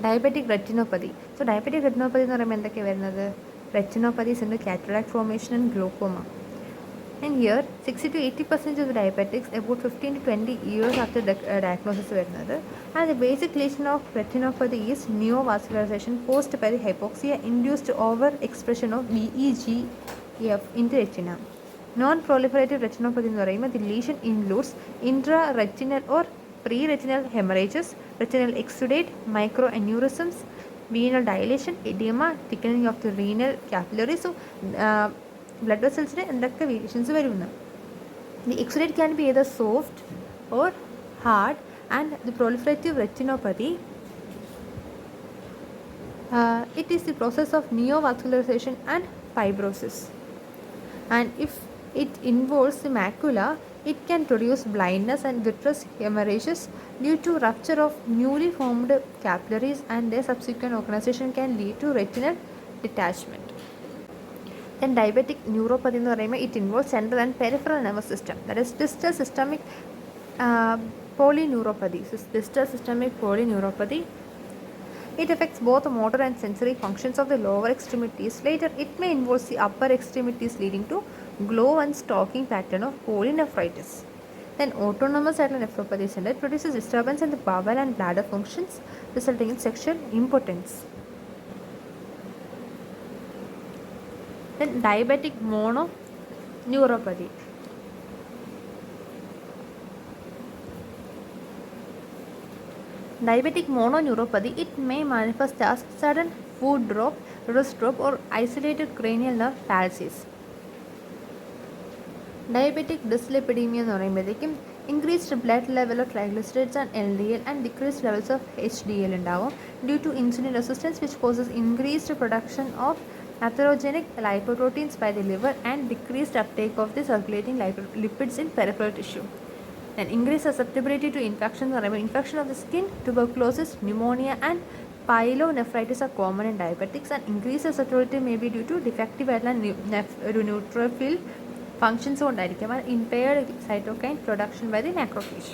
Diabetic retinopathy. So diabetic retinopathy എന്ന് പറയുമ്പോൾ എന്തൊക്കെയാണ് വരുന്നത്? Retinopathies ഉണ്ട് cataract formation and glaucoma. And here 60-80% of diabetics about 15-20 years after diagnosis വരുന്നത്. And the basic lesion of retinopathy is neovascularization post by hypoxia induced over expression of VEGF in the retina. Non proliferative retinopathy എന്ന് പറയുമ്പോൾ the lesion includes intra retinal or pre-retinal hemorrhages, retinal exudate, microaneurysms, venal dilation, edema, thickening of the renal capillaries. So blood vessels എന്തൊക്കെ variations വരുന്നു. The exudate can be either soft or hard, and the proliferative retinopathy it is the process of neovascularization and fibrosis, and if it involves the macula, it can produce blindness and vitreous hemorrhages due to rupture of newly formed capillaries, and their subsequent organization can lead to retinal detachment. Then diabetic neuropathy എന്ന് പറയുമ്പോൾ it involves central and peripheral nervous system, that is distal systemic polyneuropathy. Distal systemic polyneuropathy, it affects both motor and sensory functions of the lower extremities. Later it may involve the upper extremities, leading to glow and stalking pattern of polynephritis. Then autonomous nephropathy it produces disturbance in the bowel and bladder functions, resulting in sexual impotence. Then diabetic mononeuropathy. Diabetic mononeuropathy, it may manifest as sudden food drop, wrist drop, or isolated cranial nerve palsies. Diabetic dyslipidemia എന്ന് പറയുമ്പോഴത്തേക്കും increased blood level of triglycerides and LDL and decreased levels of HDL ഉണ്ടാവും due to insulin resistance which causes increased production of atherogenic lipoproteins by the liver and decreased uptake of the circulating lipids in peripheral tissue. And increased susceptibility to infections, infection of the skin, tuberculosis, pneumonia, and pyelonephritis are common in diabetics, and increased susceptibility may be due to defective neutrophil functions കൊണ്ടായിരിക്കും and impaired cytokine production by the macrophage.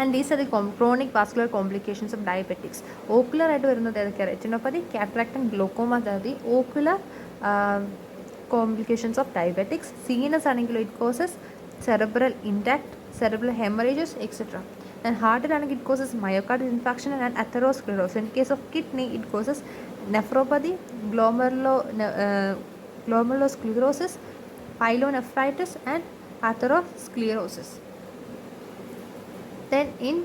And these are the chronic vascular complications of diabetics. Ocular ആയിട്ട് വരുന്നത് ഏതൊക്കെയാണ്? retinopathy, cataract and glaucoma are the ocular complications of diabetics. CNS ആണെങ്കിലും it causes cerebral intact, cerebral hemorrhages, etc. And heart it causes myocardial infarction and atherosclerosis. In case of kidney, it causes nephropathy, glomerulosclerosis, pyelonephritis, and atherosclerosis. Then in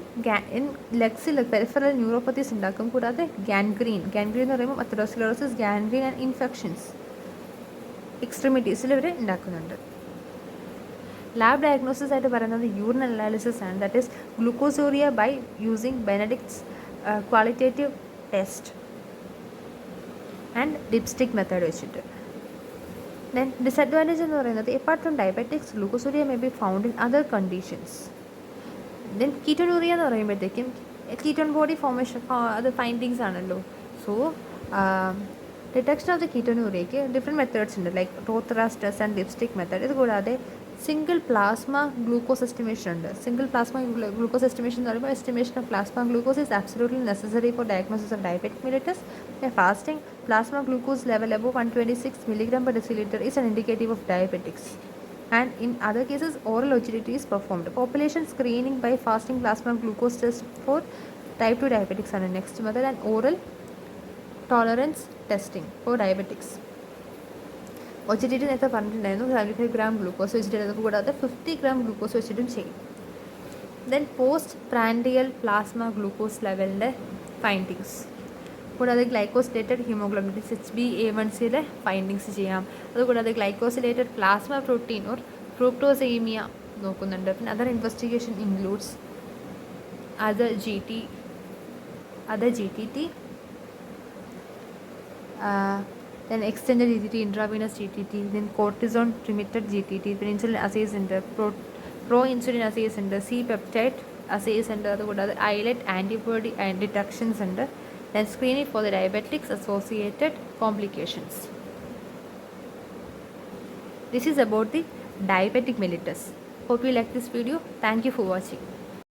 legs peripheral neuropathies ഉണ്ടാക്കും. കൂടാതെ gangrene എന്ന് പറയുമ്പോൾ atherosclerosis, gangrene and infections എക്സ്ട്രിമിറ്റീസിൽ ഇവർ ഉണ്ടാക്കുന്നുണ്ട്. Lab diagnosis ആയിട്ട് പറയുന്നത് urine analysis ആണ്, that is glucosuria by using Benedict's qualitative test and dipstick method വെച്ചിട്ട്. ദെൻ ഡിസഡ്വാൻറ്റേജ് എന്ന് പറയുന്നത് apart from diabetics glucosuria may be found in other conditions. Then ketonuria എന്ന് പറയുമ്പോഴത്തേക്കും കീറ്റോൺ ബോഡി ഫോർമേഷൻ അത് findings ആണല്ലോ. So detection of the കീറ്റോനൂറിയയ്ക്ക് different methods ഉണ്ട്, like Rothera's test and dipstick method. ഇത് കൂടാതെ സിംഗിൾ പ്ലാസ്മ ഗ്ലൂക്കോസ് എസ്റ്റിമേഷൻ ഉണ്ട്. Single plasma glucose estimation എന്ന് പറയുമ്പോൾ estimation of plasma glucose is absolutely necessary four diagnosis of diabetic mellitus. Fasting plasma glucose level above 126 milligram per deciliter is an indicative of diabetics. And in other cases, oral OGTT is performed. Population screening by fasting plasma glucose test for type 2 diabetics are the next method, and oral tolerance testing for diabetics. OGTT നേരത്തെ പറഞ്ഞിട്ടുണ്ടായിരുന്നു 75 gram glucose വെച്ചിട്ട്, അത് കൂടാതെ 50 gram glucose വെച്ചിട്ടും ചെയ്യും. Then post prandial plasma glucose ലെവലിൻ്റെ findings, കൂടാതെ glycosylated haemoglobin HbA1cയിലെ ഫൈൻഡിങ്സ് ചെയ്യാം. അതുകൂടാതെ glycosylated plasma protein or fructosamine നോക്കുന്നുണ്ട്. പിന്നെ other investigation includes other GTT, then extended GTT, intravenous GTT, then cortisone remitted GTT, പിന്നെ ഇൻസുലിൻ അസേസ് ഉണ്ട്, പ്രോ ഇൻസുലിൻ അസേസ് ഉണ്ട്, സി പെപ്റ്റൈഡ് അസേസ് ഉണ്ട്. അതുകൂടാതെ ഐലറ്റ് ആൻറ്റിബോഡി ഡിറ്റക്ഷൻസ് ഉണ്ട്. Then screening for the diabetics associated complications. This is about the diabetic mellitus. Hope you like this video. Thank you for watching.